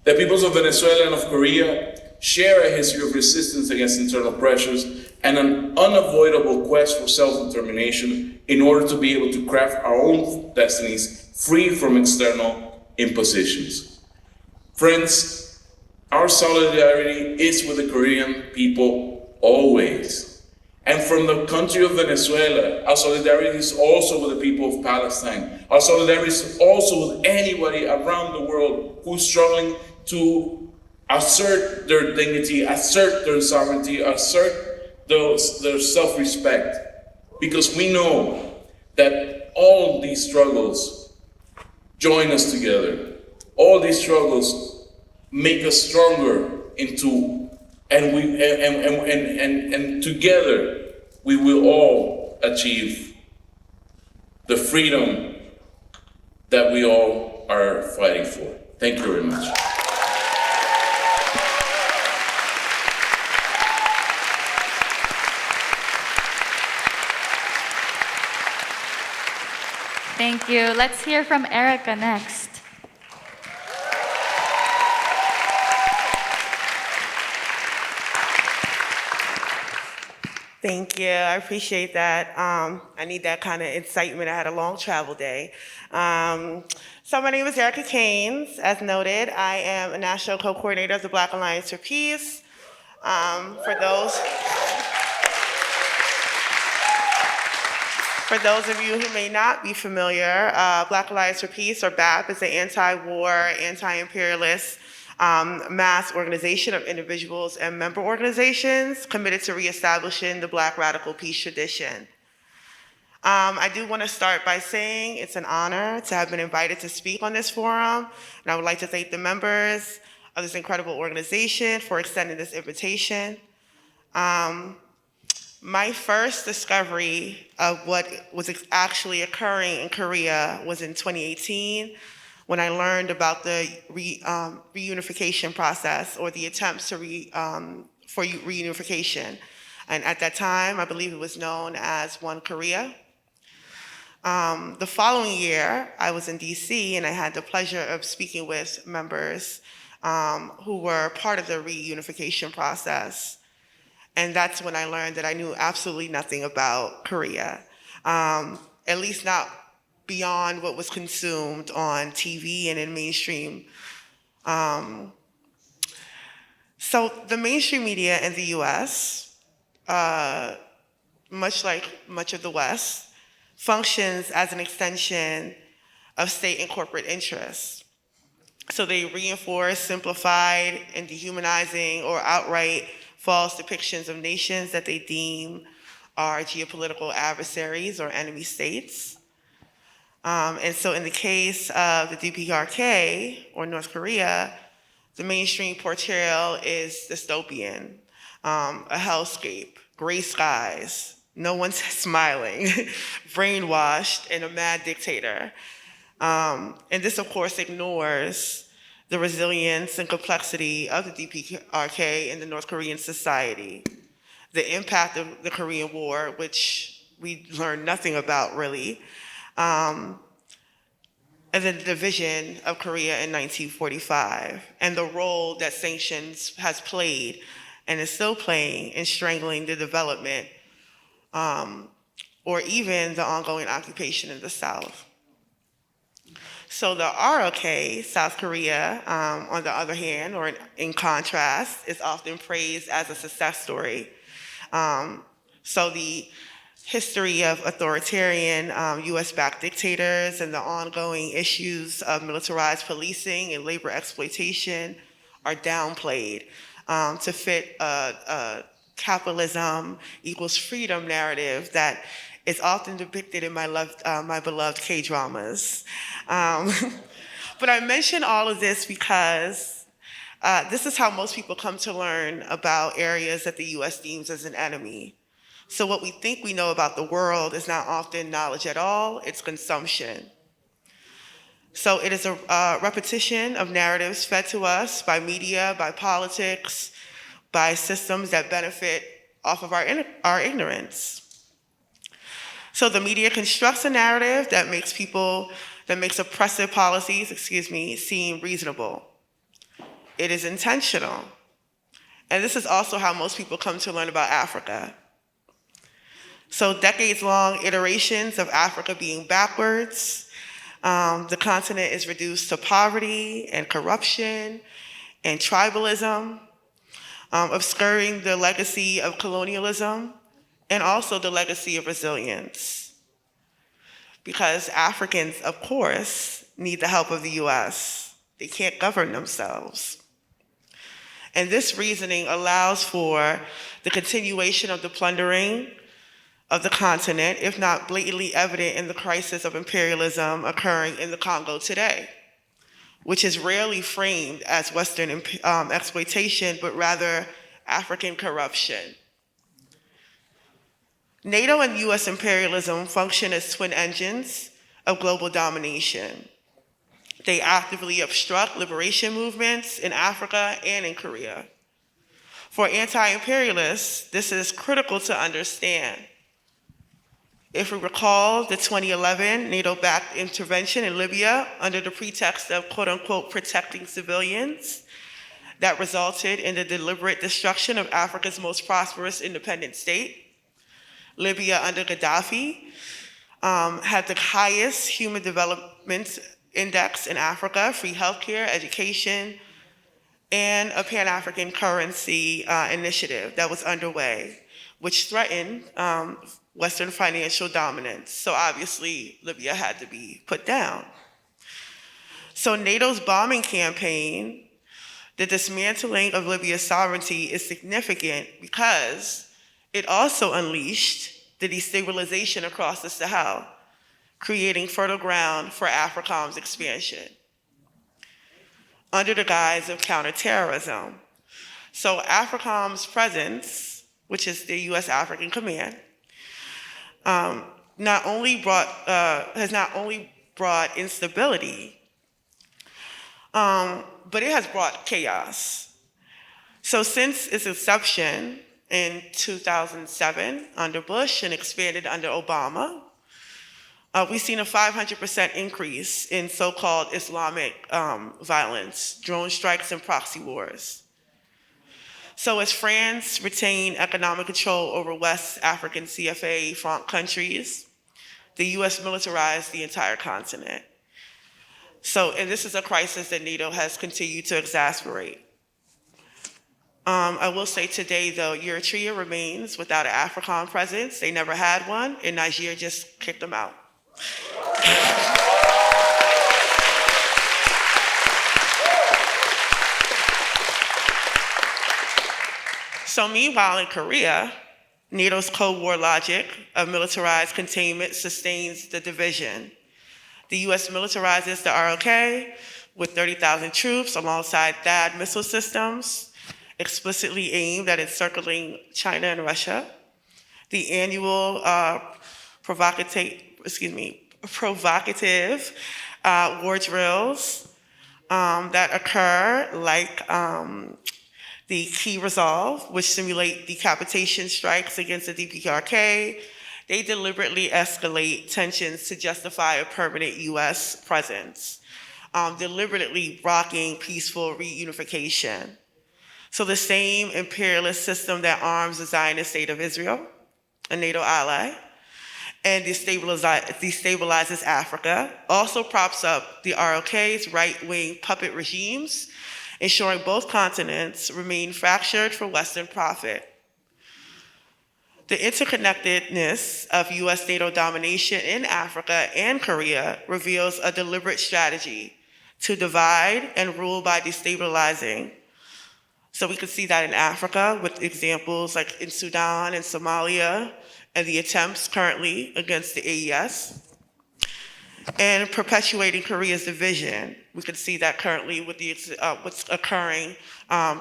The peoples of Venezuela and of Korea share a history of resistance against internal pressures and an unavoidable quest for self-determination in order to be able to craft our own destinies free from external impositions. Friends, our solidarity is with the Korean people always. And from the country of Venezuela, our solidarity is also with the people of Palestine. Our solidarity is also with anybody around the world who's struggling to assert their dignity, assert their sovereignty, assert their self-respect. Because we know that all these struggles join us together. All these struggles make us stronger and together we will all achieve the freedom that we all are fighting for. Thank you very much. Thank you. Let's hear from Erica next. Thank you. I appreciate that. I need that kind of excitement. I had a long travel day. So my name is Erica Caines. As noted, I am a national co-coordinator of the Black Alliance for Peace. For those of you who may not be familiar, Black Alliance for Peace, or BAP, is an anti-war, anti-imperialist mass organization of individuals and member organizations committed to reestablishing the Black radical peace tradition. I do want to start by saying it's an honor to have been invited to speak on this forum, and I would like to thank the members of this incredible organization for extending this invitation. My first discovery of what was actually occurring in Korea was in 2018, when I learned about the reunification process, or the attempts to for reunification. And at that time, I believe it was known as One Korea. The following year, I was in DC, and I had the pleasure of speaking with members who were part of the reunification process. And that's when I learned that I knew absolutely nothing about Korea, at least not beyond what was consumed on TV and in mainstream. So the mainstream media in the US, much like much of the West, functions as an extension of state and corporate interests. So they reinforce simplified and dehumanizing or outright false depictions of nations that they deem are geopolitical adversaries or enemy states. And so in the case of the DPRK, or North Korea, the mainstream portrayal is dystopian, a hellscape, gray skies, no one's smiling, brainwashed, and a mad dictator. And this, of course, ignores the resilience and complexity of the DPRK in the North Korean society, the impact of the Korean War, which we learned nothing about really, and then the division of Korea in 1945, and the role that sanctions has played and is still playing in strangling the development or even the ongoing occupation in the South. So the ROK, South Korea, on the other hand, or in contrast, is often praised as a success story. So the history of authoritarian US-backed dictators and the ongoing issues of militarized policing and labor exploitation are downplayed to fit a capitalism equals freedom narrative that is often depicted in my beloved K-dramas. But I mention all of this because this is how most people come to learn about areas that the US deems as an enemy. So what we think we know about the world is not often knowledge at all, it's consumption. So it is a repetition of narratives fed to us by media, by politics, by systems that benefit off of our ignorance. So the media constructs a narrative that makes oppressive policies, seem reasonable. It is intentional. And this is also how most people come to learn about Africa. So decades-long iterations of Africa being backwards, the continent is reduced to poverty and corruption and tribalism, obscuring the legacy of colonialism and also the legacy of resilience. Because Africans, of course, need the help of the US. They can't govern themselves. And this reasoning allows for the continuation of the plundering of the continent, if not blatantly evident in the crisis of imperialism occurring in the Congo today, which is rarely framed as Western exploitation, but rather African corruption. NATO and US imperialism function as twin engines of global domination. They actively obstruct liberation movements in Africa and in Korea. For anti-imperialists, this is critical to understand. If we recall the 2011 NATO-backed intervention in Libya under the pretext of quote-unquote protecting civilians, that resulted in the deliberate destruction of Africa's most prosperous independent state. Libya under Gaddafi had the highest human development index in Africa, free healthcare, education, and a Pan-African currency initiative that was underway, which threatened Western financial dominance. So obviously, Libya had to be put down. So NATO's bombing campaign, the dismantling of Libya's sovereignty is significant because it also unleashed the destabilization across the Sahel, creating fertile ground for AFRICOM's expansion under the guise of counterterrorism. So AFRICOM's presence, which is the US African Command, has not only brought instability, but it has brought chaos. So since its inception in 2007 under Bush and expanded under Obama, we've seen a 500% increase in so-called Islamic violence, drone strikes and proxy wars. So as France retained economic control over West African CFA franc countries, the US militarized the entire continent. And this is a crisis that NATO has continued to exacerbate. I will say today, though, Eritrea remains without an AFRICOM presence. They never had one, and Nigeria just kicked them out. So meanwhile, in Korea, NATO's Cold War logic of militarized containment sustains the division. The US militarizes the ROK with 30,000 troops alongside THAAD missile systems, explicitly aimed at encircling China and Russia. The annual provocative war drills that occur, like the Key Resolve, which simulate decapitation strikes against the DPRK, they deliberately escalate tensions to justify a permanent US presence, deliberately blocking peaceful reunification. So the same imperialist system that arms the Zionist state of Israel, a NATO ally, and destabilizes Africa, also props up the ROK's right-wing puppet regimes, ensuring both continents remain fractured for Western profit. The interconnectedness of US NATO domination in Africa and Korea reveals a deliberate strategy to divide and rule by destabilizing. So we can see that in Africa with examples like in Sudan and Somalia and the attempts currently against the AES. And perpetuating Korea's division, we can see that currently with the what's occurring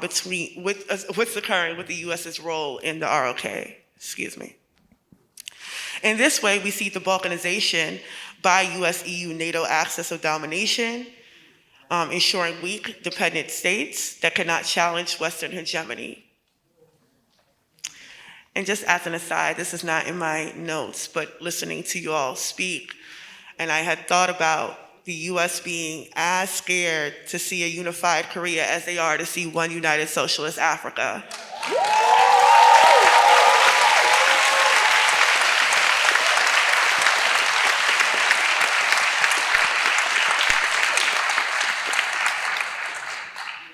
with the U.S.'s role in the ROK. Excuse me. In this way, we see the balkanization by U.S.-EU NATO axis of domination, ensuring weak, dependent states that cannot challenge Western hegemony. And just as an aside, this is not in my notes, but listening to you all speak, and I had thought about the US being as scared to see a unified Korea as they are to see one united socialist Africa.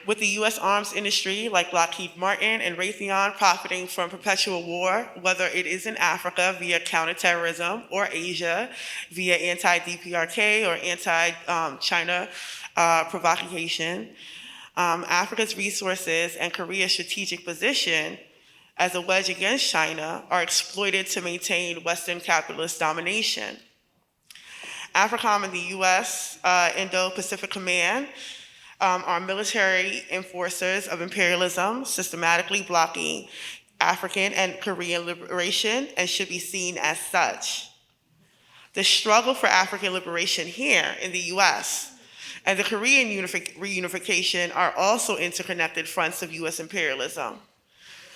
With the US arms industry like Lockheed Martin and Raytheon profiting from perpetual war, whether it is in Africa via counterterrorism or Asia via anti-DPRK or anti-China provocation, Africa's resources and Korea's strategic position as a wedge against China are exploited to maintain Western capitalist domination. AFRICOM and the US Indo-Pacific Command are military enforcers of imperialism, systematically blocking African and Korean liberation, and should be seen as such. The struggle for African liberation here in the US and the Korean reunification are also interconnected fronts of US imperialism.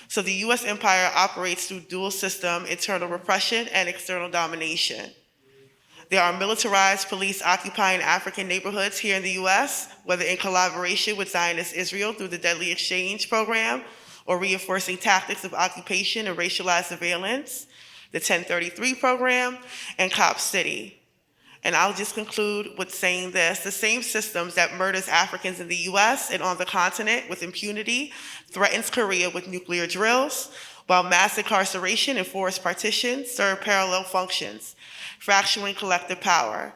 So the US empire operates through dual system internal repression and external domination. There are militarized police occupying African neighborhoods here in the US, whether in collaboration with Zionist Israel through the Deadly Exchange program, or reinforcing tactics of occupation and racialized surveillance, the 1033 program, and Cop City. And I'll just conclude with saying this: the same systems that murders Africans in the US and on the continent with impunity threatens Korea with nuclear drills, while mass incarceration and forced partition serve parallel functions, fracturing collective power.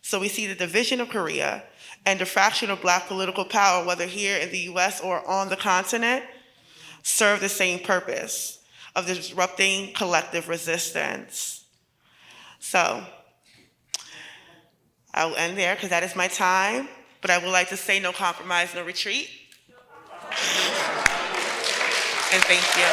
So we see the division of Korea and the fraction of Black political power, whether here in the US or on the continent, serve the same purpose of disrupting collective resistance. So I will end there because that is my time, but I would like to say no compromise, no retreat. And thank you.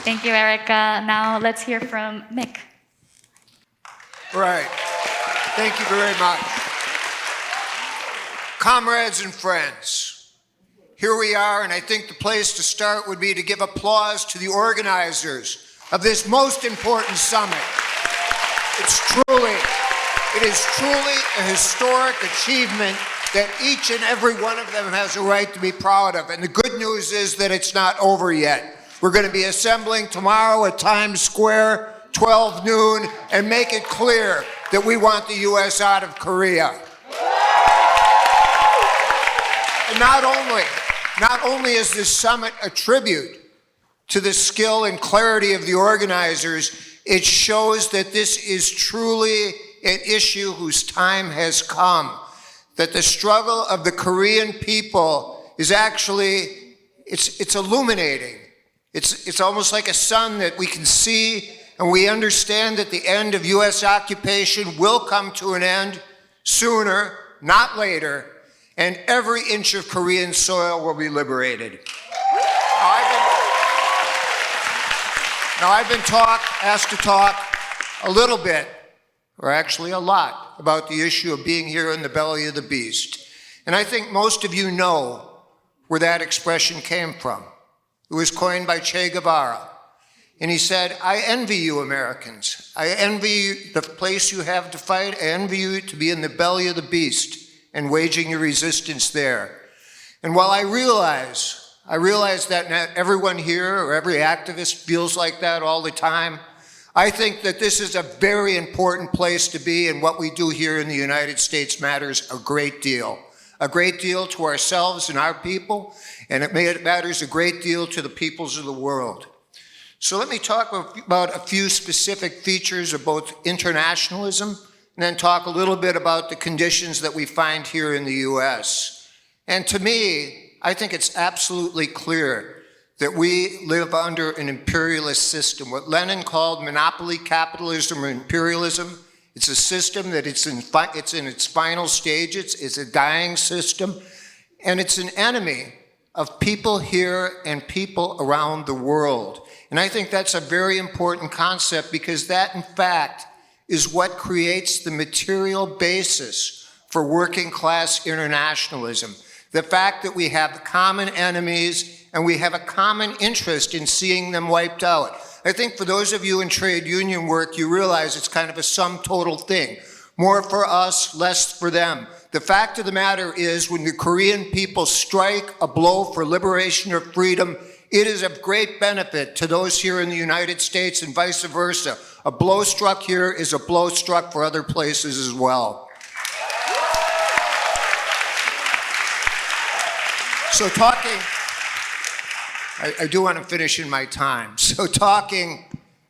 Thank you, Erica. Now let's hear from Mick. Right. Thank you very much. Comrades and friends, here we are, and I think the place to start would be to give applause to the organizers of this most important summit. It is truly a historic achievement that each and every one of them has a right to be proud of. And the good news is that it's not over yet. We're going to be assembling tomorrow at Times Square, 12 noon, and make it clear that we want the U.S. out of Korea. And not only is this summit a tribute to the skill and clarity of the organizers, it shows that this is truly an issue whose time has come, that the struggle of the Korean people is actually, it's illuminating. It's almost like a sun that we can see, and we understand that the end of U.S. occupation will come to an end sooner, not later, and every inch of Korean soil will be liberated. Now, I've been asked to talk a little bit, or actually a lot, about the issue of being here in the belly of the beast. And I think most of you know where that expression came from. It was coined by Che Guevara. And he said, I envy you, Americans. I envy you the place you have to fight. I envy you to be in the belly of the beast and waging your resistance there. And while I realize that not everyone here or every activist feels like that all the time, I think that this is a very important place to be, and what we do here in the United States matters a great deal. A great deal to ourselves and our people, and it matters a great deal to the peoples of the world. So let me talk about a few specific features of both internationalism, and then talk a little bit about the conditions that we find here in the U.S. And to me, I think it's absolutely clear that we live under an imperialist system, what Lenin called monopoly capitalism or imperialism. It's a system that it's in its final stages. It's a dying system, and it's an enemy of people here and people around the world. And I think that's a very important concept, because that, in fact, is what creates the material basis for working class internationalism. The fact that we have common enemies and we have a common interest in seeing them wiped out. I think for those of you in trade union work, you realize it's kind of a sum total thing. More for us, less for them. The fact of the matter is, when the Korean people strike a blow for liberation or freedom, it is of great benefit to those here in the United States and vice versa. A blow struck here is a blow struck for other places as well. So I do want to finish in my time. So talking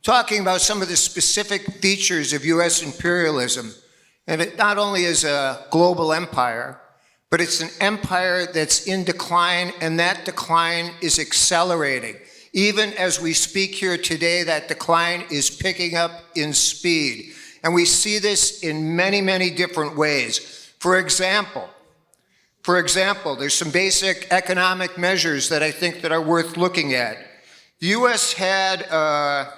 about some of the specific features of U.S. imperialism, and it not only is a global empire, but it's an empire that's in decline, and that decline is accelerating. Even as we speak here today, that decline is picking up in speed. And we see this in many, many different ways. For example, there's some basic economic measures that I think that are worth looking at. The U.S. had, the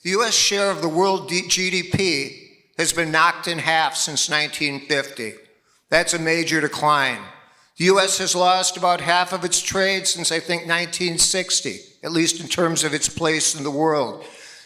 U.S. share of the world GDP has been knocked in half since 1950. That's a major decline. The U.S. has lost about half of its trade since, I think, 1960, at least in terms of its place in the world.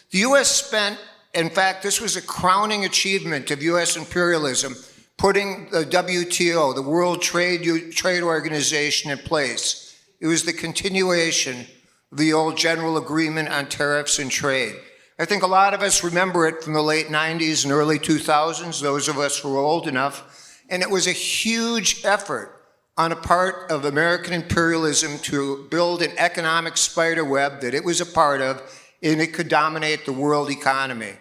The U.S. spent, in fact, this was a crowning achievement of U.S. imperialism, putting the WTO, the World Trade Organization, in place. It was the continuation of the old General Agreement on Tariffs and Trade. I think a lot of us remember it from the late 90s and early 2000s, those of us who are old enough, and it was a huge effort on a part of American imperialism to build an economic spider web that it was a part of, and it could dominate the world economy.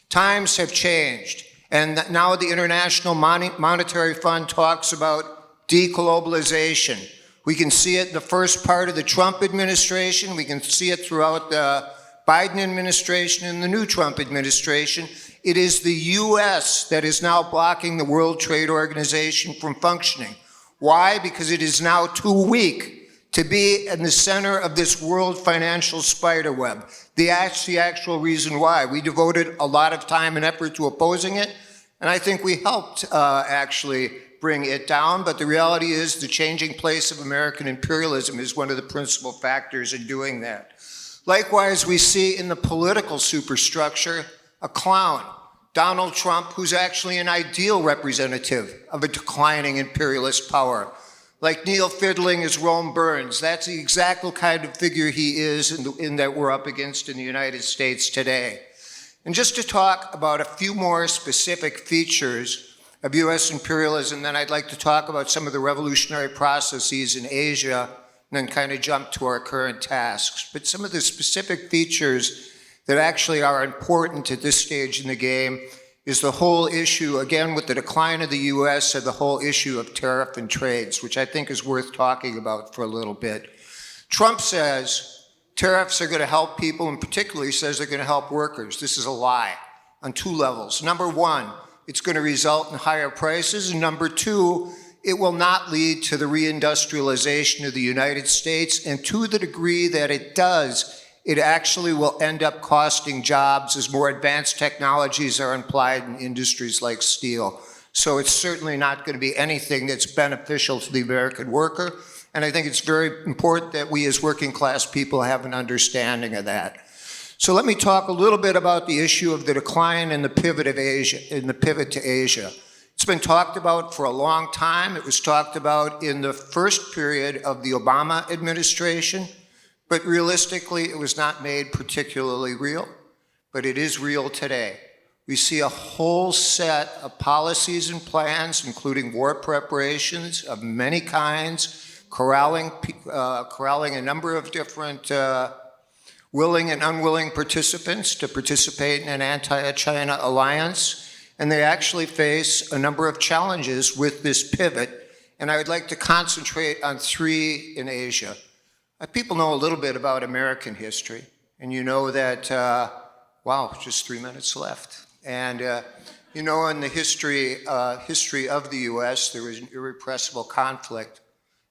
Times have changed. And now the International Monetary Fund talks about deglobalization. We can see it in the first part of the Trump administration. We can see it throughout the Biden administration and the new Trump administration. It is the U.S. that is now blocking the World Trade Organization from functioning. Why? Because it is now too weak to be in the center of this world financial spider web. That's the actual reason why. We devoted a lot of time and effort to opposing it, and I think we helped actually bring it down, but the reality is the changing place of American imperialism is one of the principal factors in doing that. Likewise, we see in the political superstructure a clown, Donald Trump, who's actually an ideal representative of a declining imperialist power. Like Neil Fidling is Rome Burns. That's the exact kind of figure he is in that we're up against in the United States today. And just to talk about a few more specific features of US imperialism, then I'd like to talk about some of the revolutionary processes in Asia, and then kind of jump to our current tasks. But some of the specific features that actually are important at this stage in the game is the whole issue, again, with the decline of the US, and the whole issue of tariff and trades, which I think is worth talking about for a little bit. Trump says tariffs are going to help people, and particularly says they're going to help workers. This is a lie on two levels. Number one, it's going to result in higher prices, and number two, it will not lead to the reindustrialization of the United States, and to the degree that it does, it actually will end up costing jobs as more advanced technologies are applied in industries like steel. So it's certainly not going to be anything that's beneficial to the American worker. And I think it's very important that we as working class people have an understanding of that. So let me talk a little bit about the issue of the decline and the pivot of Asia, and the pivot to Asia. It's been talked about for a long time. It was talked about in the first period of the Obama administration. But realistically, it was not made particularly real, but it is real today. We see a whole set of policies and plans, including war preparations of many kinds, corralling a number of different willing and unwilling participants to participate in an anti-China alliance, and they actually face a number of challenges with this pivot, and I would like to concentrate on three in Asia. People know a little bit about American history, and you know that, wow, just 3 minutes left. And you know, in the history of the US, there was an irrepressible conflict,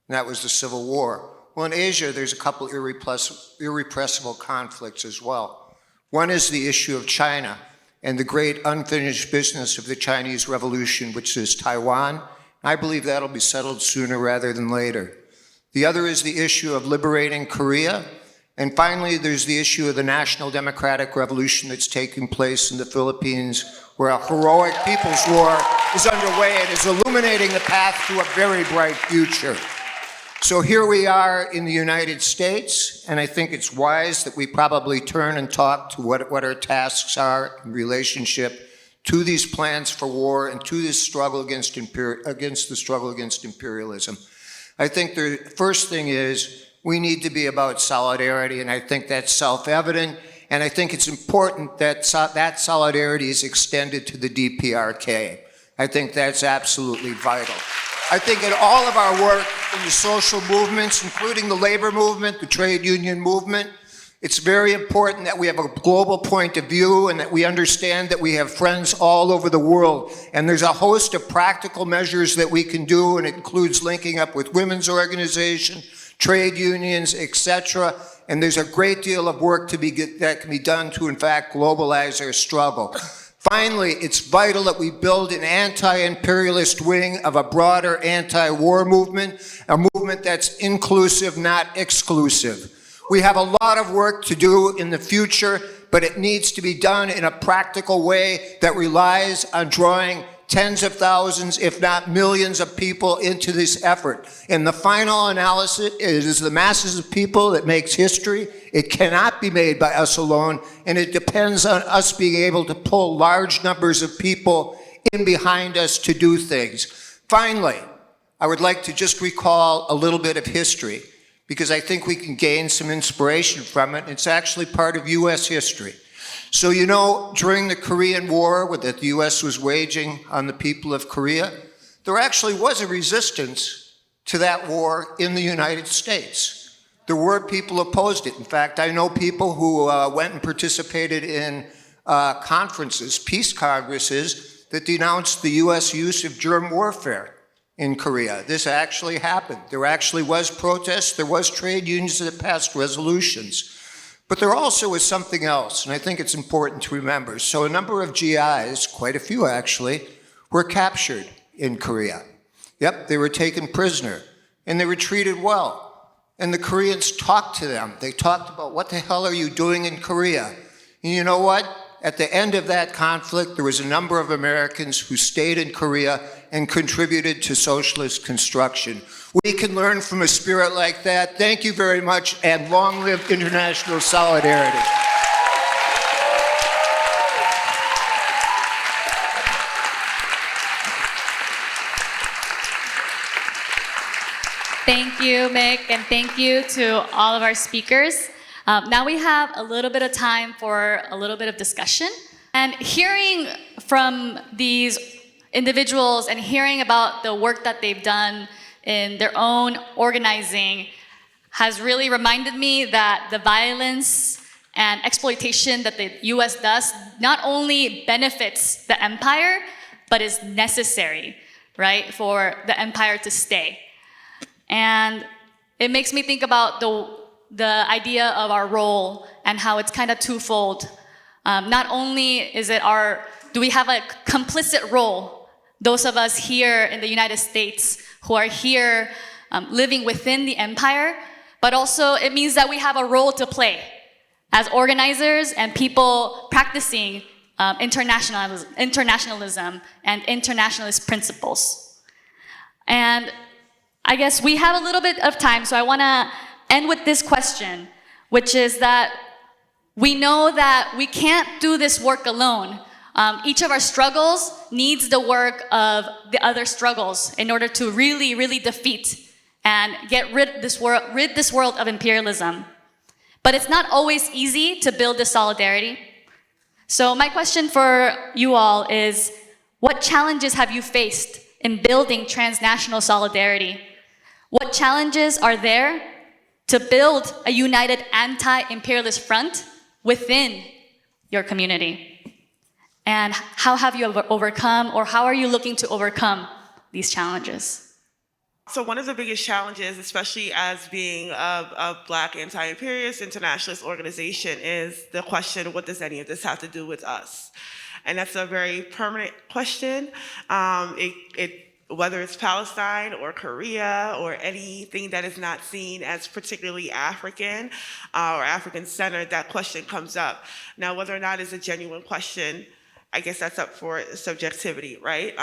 and that was the Civil War. Well, in Asia, there's a couple irrepressible conflicts as well. One is the issue of China and the great unfinished business of the Chinese Revolution, which is Taiwan. I believe that'll be settled sooner rather than later. The other is the issue of liberating Korea. And finally, there's the issue of the National Democratic Revolution that's taking place in the Philippines, where a heroic people's war is underway and is illuminating the path to a very bright future. So here we are in the United States, and I think it's wise that we probably turn and talk to what our tasks are in relationship to these plans for war and to this struggle against the struggle against imperialism. I think the first thing is we need to be about solidarity, and I think that's self-evident, and I think it's important that that solidarity is extended to the DPRK. I think that's absolutely vital. I think in all of our work in the social movements, including the labor movement, the trade union movement, it's very important that we have a global point of view and that we understand that we have friends all over the world. And there's a host of practical measures that we can do, and it includes linking up with women's organizations, trade unions, etc. And there's a great deal of work that can be done to, in fact, globalize our struggle. Finally, it's vital that we build an anti-imperialist wing of a broader anti-war movement, a movement that's inclusive, not exclusive. We have a lot of work to do in the future, but it needs to be done in a practical way that relies on drawing tens of thousands, if not millions of people into this effort. In the final analysis, it is the masses of people that makes history. It cannot be made by us alone, and it depends on us being able to pull large numbers of people in behind us to do things. Finally, I would like to just recall a little bit of history, because I think we can gain some inspiration from it. It's actually part of US history. So you know, during the Korean War that the US was waging on the people of Korea, there actually was a resistance to that war in the United States. There were people opposed it. In fact, I know people who went and participated in conferences, peace congresses, that denounced the US use of germ warfare in Korea. This actually happened. There actually was protests, there was trade unions that passed resolutions. But there also was something else, and I think it's important to remember. So a number of GIs, quite a few actually, were captured in Korea. Yep, they were taken prisoner, and they were treated well. And the Koreans talked to them. They talked about, what the hell are you doing in Korea? And you know what? at the end of that conflict, there was a number of Americans who stayed in Korea and contributed to socialist construction. We can learn from a spirit like that. Thank you very much, and long live international solidarity. Thank you, Mick, and thank you to all of our speakers. Now we have a little bit of time for a little bit of discussion. And hearing from these individuals and hearing about the work that they've done in their own organizing has really reminded me that the violence and exploitation that the US does not only benefits the empire, but is necessary, right, for the empire to stay. And it makes me think about the idea of our role and how it's kind of twofold. Not only is it do we have a complicit role, those of us here in the United States who are here living within the empire, but also it means that we have a role to play as organizers and people practicing internationalism and internationalist principles. And I guess we have a little bit of time, so I want to end with this question, which is that we know that we can't do this work alone. Each of our struggles needs the work of the other struggles in order to really, really defeat and get rid this world of imperialism. But it's not always easy to build this solidarity. So my question for you all is, what challenges have you faced in building transnational solidarity? What challenges are there to build a united anti-imperialist front within your community? And how have you overcome, or how are you looking to overcome these challenges? So one of the biggest challenges, especially as being a Black anti-imperialist internationalist organization, is the question, what does any of this have to do with us? And that's a very permanent question. Whether it's Palestine or Korea or anything that is not seen as particularly African or African-centered, that question comes up. Now, whether or not it's a genuine question, I guess that's up for subjectivity, right?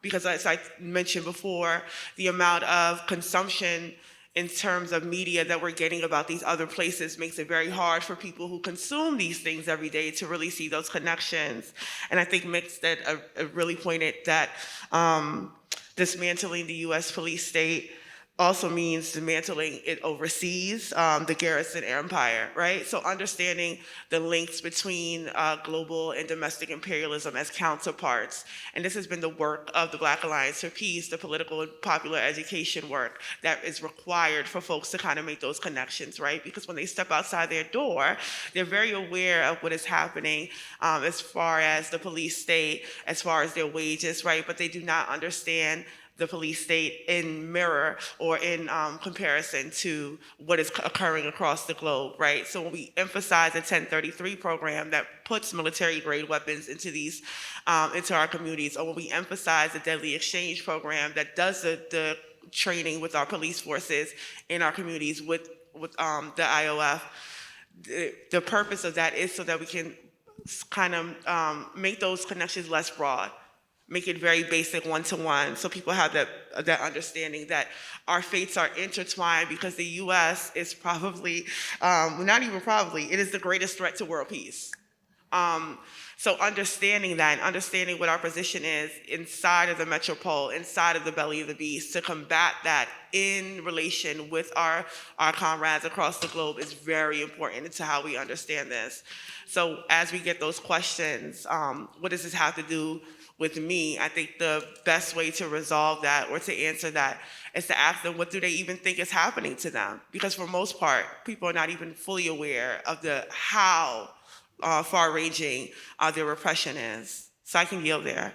Because as I mentioned before, the amount of consumption in terms of media that we're getting about these other places makes it very hard for people who consume these things every day to really see those connections. And I think Mick said really pointed that dismantling the US police state also means dismantling it overseas, the garrison empire, right? So understanding the links between global and domestic imperialism as counterparts. And this has been the work of the Black Alliance for Peace, the political and popular education work that is required for folks to kind of make those connections, right? Because when they step outside their door, they're very aware of what is happening as far as the police state, as far as their wages, right? But they do not understand the police state in mirror or in comparison to what is occurring across the globe, right? So when we emphasize the 1033 program that puts military-grade weapons into into our communities, or when we emphasize the deadly exchange program that does the training with our police forces in our communities with the IOF, the purpose of that is so that we can kind of make those connections less broad. Make it very basic one-to-one, so people have that understanding that our fates are intertwined, because the US is probably, not even probably, it is the greatest threat to world peace. So understanding that and understanding what our position is inside of the metropole, inside of the belly of the beast, to combat that in relation with our comrades across the globe is very important into how we understand this. So as we get those questions, what does this have to do with me? I think the best way to resolve that or to answer that is to ask them, what do they even think is happening to them? Because for most part, people are not even fully aware of how far-ranging their repression is. So I can yield there.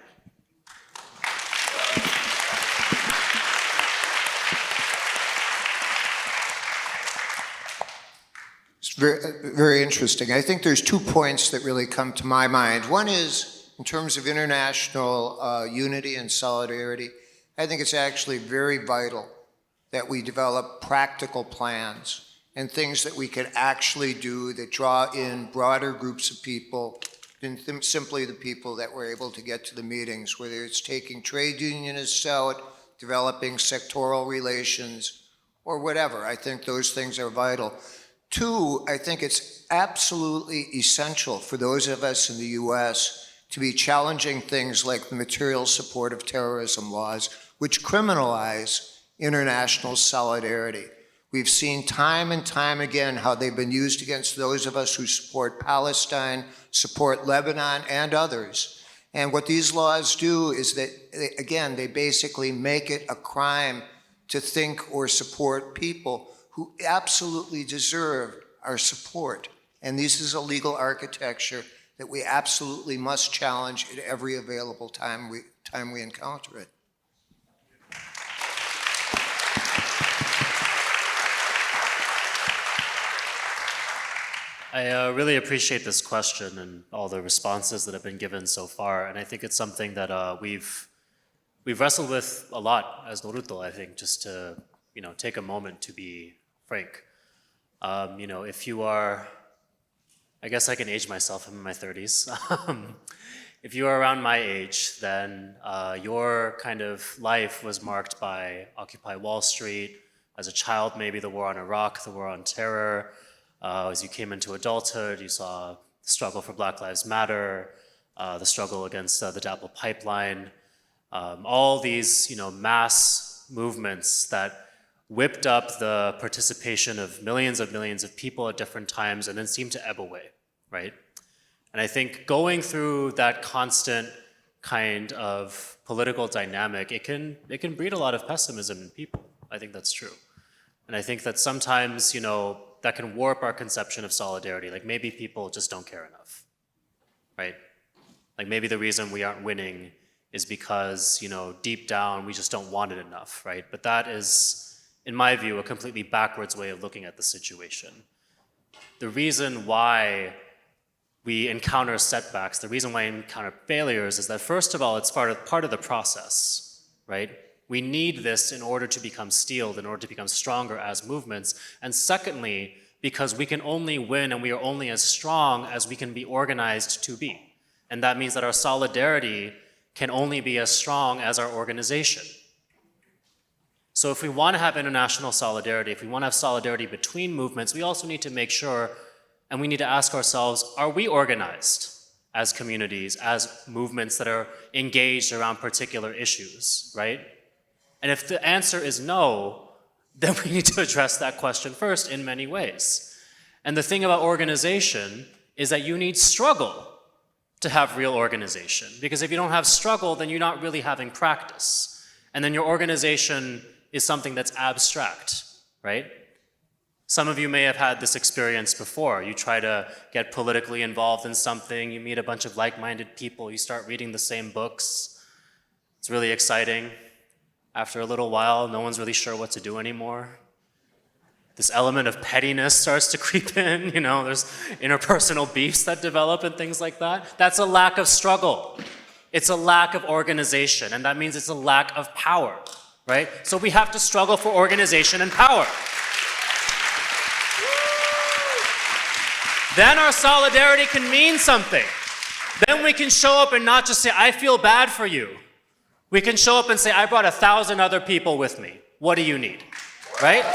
It's very, very interesting. I think there's 2 points that really come to my mind. One is, in terms of international unity and solidarity, I think it's actually very vital that we develop practical plans and things that we can actually do that draw in broader groups of people than simply the people that were able to get to the meetings, whether it's taking trade unionists out, developing sectoral relations, or whatever. I think those things are vital. Two, I think it's absolutely essential for those of us in the US to be challenging things like the material support of terrorism laws, which criminalize international solidarity. We've seen time and time again how they've been used against those of us who support Palestine, support Lebanon, and others. And what these laws do is that, they basically make it a crime to think or support people who absolutely deserve our support. And this is a legal architecture that we absolutely must challenge at every available time we encounter it. I really appreciate this question and all the responses that have been given so far, and I think it's something that we've wrestled with a lot as Nodutdol, I think, just to take a moment to be frank. If you are, I guess I can age myself, I'm in my 30s. If you are around my age, then your kind of life was marked by Occupy Wall Street. As a child, maybe the war on Iraq, the war on terror. As you came into adulthood, you saw the struggle for Black Lives Matter, the struggle against the Nudutdol pipeline, all these mass movements that whipped up the participation of millions of people at different times and then seemed to ebb away, right? And I think going through that constant kind of political dynamic, it can breed a lot of pessimism in people. I think that's true. And I think that sometimes, that can warp our conception of solidarity. Like maybe people just don't care enough, right? Like maybe the reason we aren't winning is because, deep down we just don't want it enough, right? But that is, in my view, a completely backwards way of looking at the situation. The reason why we encounter setbacks, the reason why we encounter failures is that first of all, it's part of the process, right? We need this in order to become steeled, in order to become stronger as movements. And secondly, because we can only win and we are only as strong as we can be organized to be. And that means that our solidarity can only be as strong as our organization. So if we want to have international solidarity, if we want to have solidarity between movements, we also need to make sure, and we need to ask ourselves, are we organized as communities, as movements that are engaged around particular issues, right? And if the answer is no, then we need to address that question first in many ways. And the thing about organization is that you need struggle to have real organization. Because if you don't have struggle, then you're not really having practice. And then your organization is something that's abstract, right? Some of you may have had this experience before. You try to get politically involved in something, you meet a bunch of like-minded people, you start reading the same books. It's really exciting. After a little while, no one's really sure what to do anymore. This element of pettiness starts to creep in, there's interpersonal beefs that develop and things like that. That's a lack of struggle. It's a lack of organization, and that means it's a lack of power, right? So we have to struggle for organization and power. Then our solidarity can mean something. Then we can show up and not just say, I feel bad for you. We can show up and say, I brought 1,000 other people with me. What do you need? Right?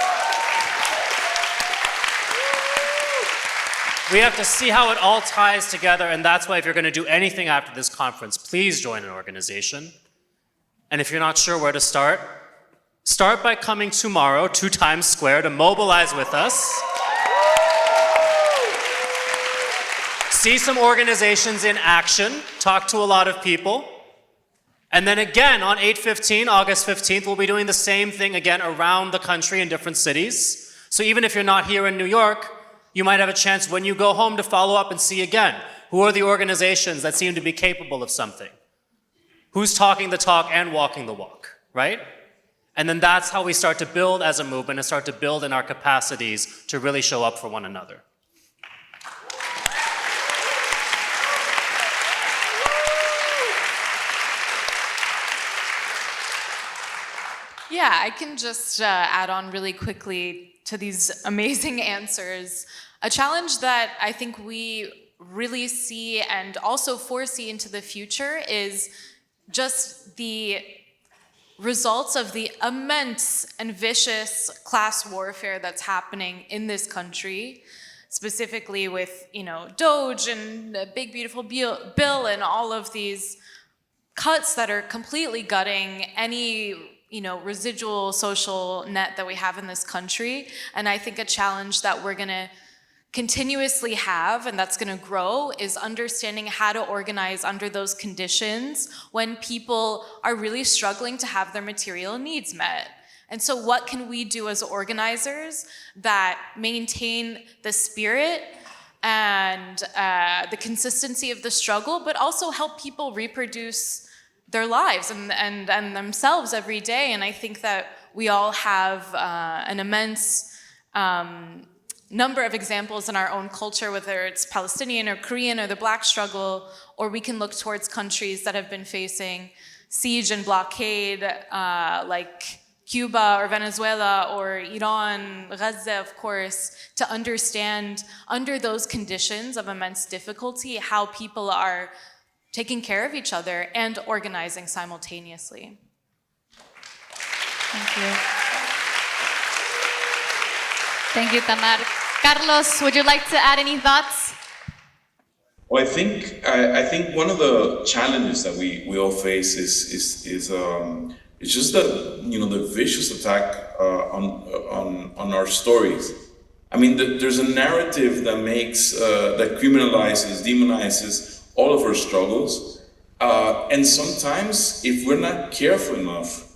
We have to see how it all ties together, and that's why if you're going to do anything after this conference, please join an organization. And if you're not sure where to start by coming tomorrow to Times Square to mobilize with us. See some organizations in action, talk to a lot of people. And then again, on 8/15, August 15th, we'll be doing the same thing again around the country in different cities. So even if you're not here in New York, you might have a chance when you go home to follow up and see again, who are the organizations that seem to be capable of something? Who's talking the talk and walking the walk, right? And then that's how we start to build as a movement and start to build in our capacities to really show up for one another. Yeah, I can just add on really quickly to these amazing answers. A challenge that I think we really see and also foresee into the future is just the results of the immense and vicious class warfare that's happening in this country, specifically with, Doge and the Big Beautiful Bill and all of these cuts that are completely gutting any, residual social net that we have in this country. And I think a challenge that we're gonna continuously have, and that's going to grow, is understanding how to organize under those conditions when people are really struggling to have their material needs met. And so what can we do as organizers that maintain the spirit and the consistency of the struggle, but also help people reproduce their lives and themselves every day? And I think that we all have an immense number of examples in our own culture, whether it's Palestinian or Korean or the Black struggle, or we can look towards countries that have been facing siege and blockade, like Cuba or Venezuela or Iran, Gaza, of course, to understand under those conditions of immense difficulty how people are taking care of each other and organizing simultaneously. Thank you. Thank you, Tamar. Carlos, would you like to add any thoughts? Well, I think one of the challenges that we all face is just the vicious attack on our stories. I mean, there's a narrative that makes that criminalizes, demonizes all of our struggles, and sometimes if we're not careful enough,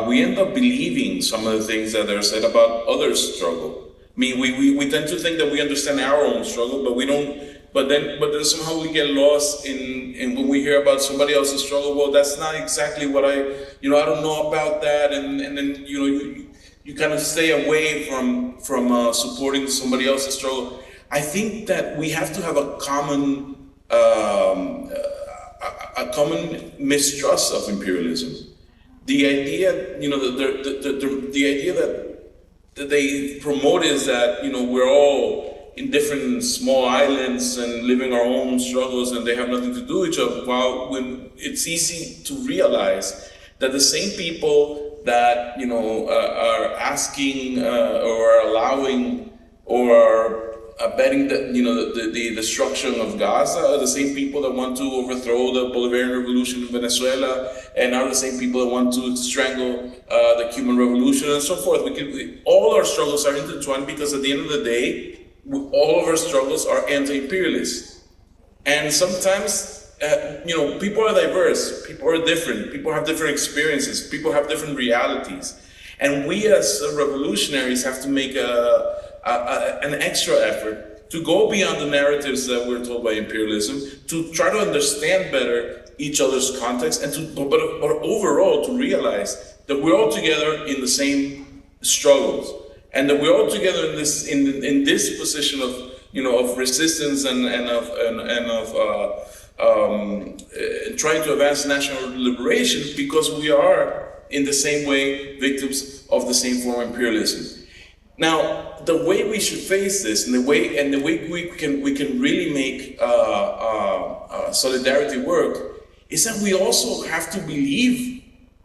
we end up believing some of the things that are said about others' struggle. I mean, we tend to think that we understand our own struggle, but we don't. But then somehow we get lost in when we hear about somebody else's struggle. Well, that's not exactly what I don't know about that, and then you kind of stay away from supporting somebody else's struggle. I think that we have to have a common mistrust of imperialism. The idea, the idea that they promote is that we're all in different small islands and living our own struggles, and they have nothing to do with each other. While when it's easy to realize that the same people that are asking or are allowing or are abetting the destruction of Gaza are the same people that want to overthrow the Bolivarian Revolution in Venezuela, and are the same people that want to strangle the Cuban Revolution, and so forth. All our struggles are intertwined because at the end of the day, all of our struggles are anti-imperialist. And sometimes, people are diverse, people are different, people have different experiences, people have different realities. And we as revolutionaries have to make an extra effort to go beyond the narratives that we're told by imperialism, to try to understand better each other's context, and but overall to realize that we're all together in the same struggles, and that we're all together in this position of resistance and trying to advance national liberation, because we are in the same way victims of the same form of imperialism. Now, the way we should face this, and the way we can really make solidarity work, is that we also have to believe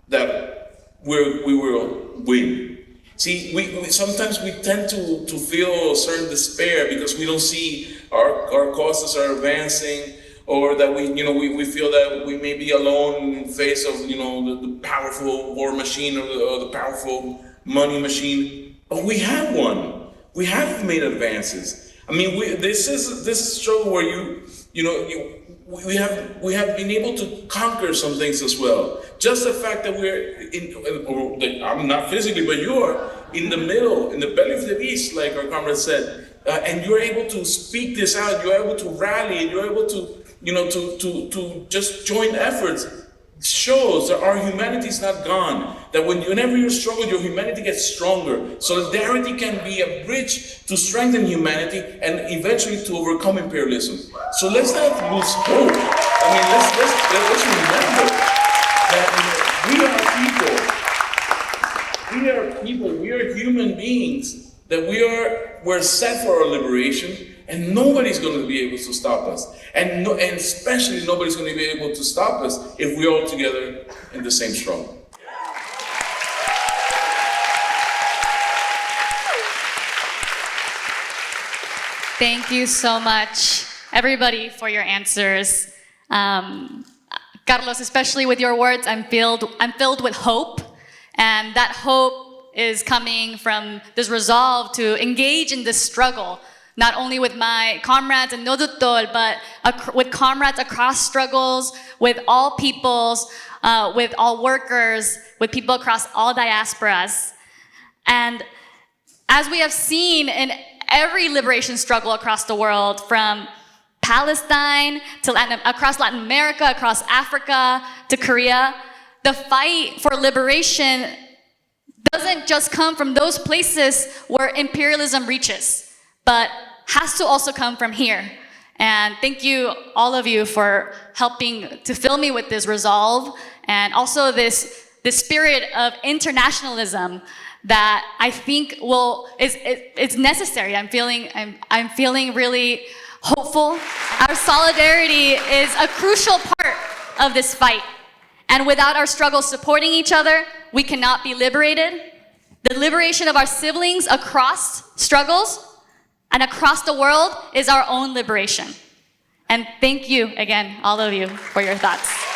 that we will win. See, sometimes we tend to feel a certain despair because we don't see our causes are advancing, or that we feel that we may be alone in face of the powerful war machine or the powerful money machine. But we have won. We have made advances. I mean, this is a struggle where we have been able to conquer some things as well. Just the fact that I'm not physically, but you are in the middle, in the belly of the beast, like our comrade said, and you're able to speak this out. You're able to rally, and you're able to just join efforts. Shows that our humanity is not gone, that whenever you struggle, your humanity gets stronger. Solidarity can be a bridge to strengthen humanity and eventually to overcome imperialism. So let's not lose hope. I mean, let's remember that we are human beings, that we're set for our liberation, And nobody's going to be able to stop us. And especially nobody's going to be able to stop us if we're all together in the same struggle. Thank you so much, everybody, for your answers. Carlos, especially with your words, I'm filled with hope, and that hope is coming from this resolve to engage in this struggle, not only with my comrades in Nodutdol, but with comrades across struggles, with all peoples, with all workers, with people across all diasporas. And as we have seen in every liberation struggle across the world, from Palestine to across Latin America, across Africa to Korea, the fight for liberation doesn't just come from those places where imperialism reaches, but has to also come from here. And thank you, all of you, for helping to fill me with this resolve and also this spirit of internationalism that I think is necessary. I'm feeling really hopeful. Our solidarity is a crucial part of this fight. And without our struggles supporting each other, we cannot be liberated. The liberation of our siblings across struggles and across the world is our own liberation. And thank you again, all of you, for your thoughts.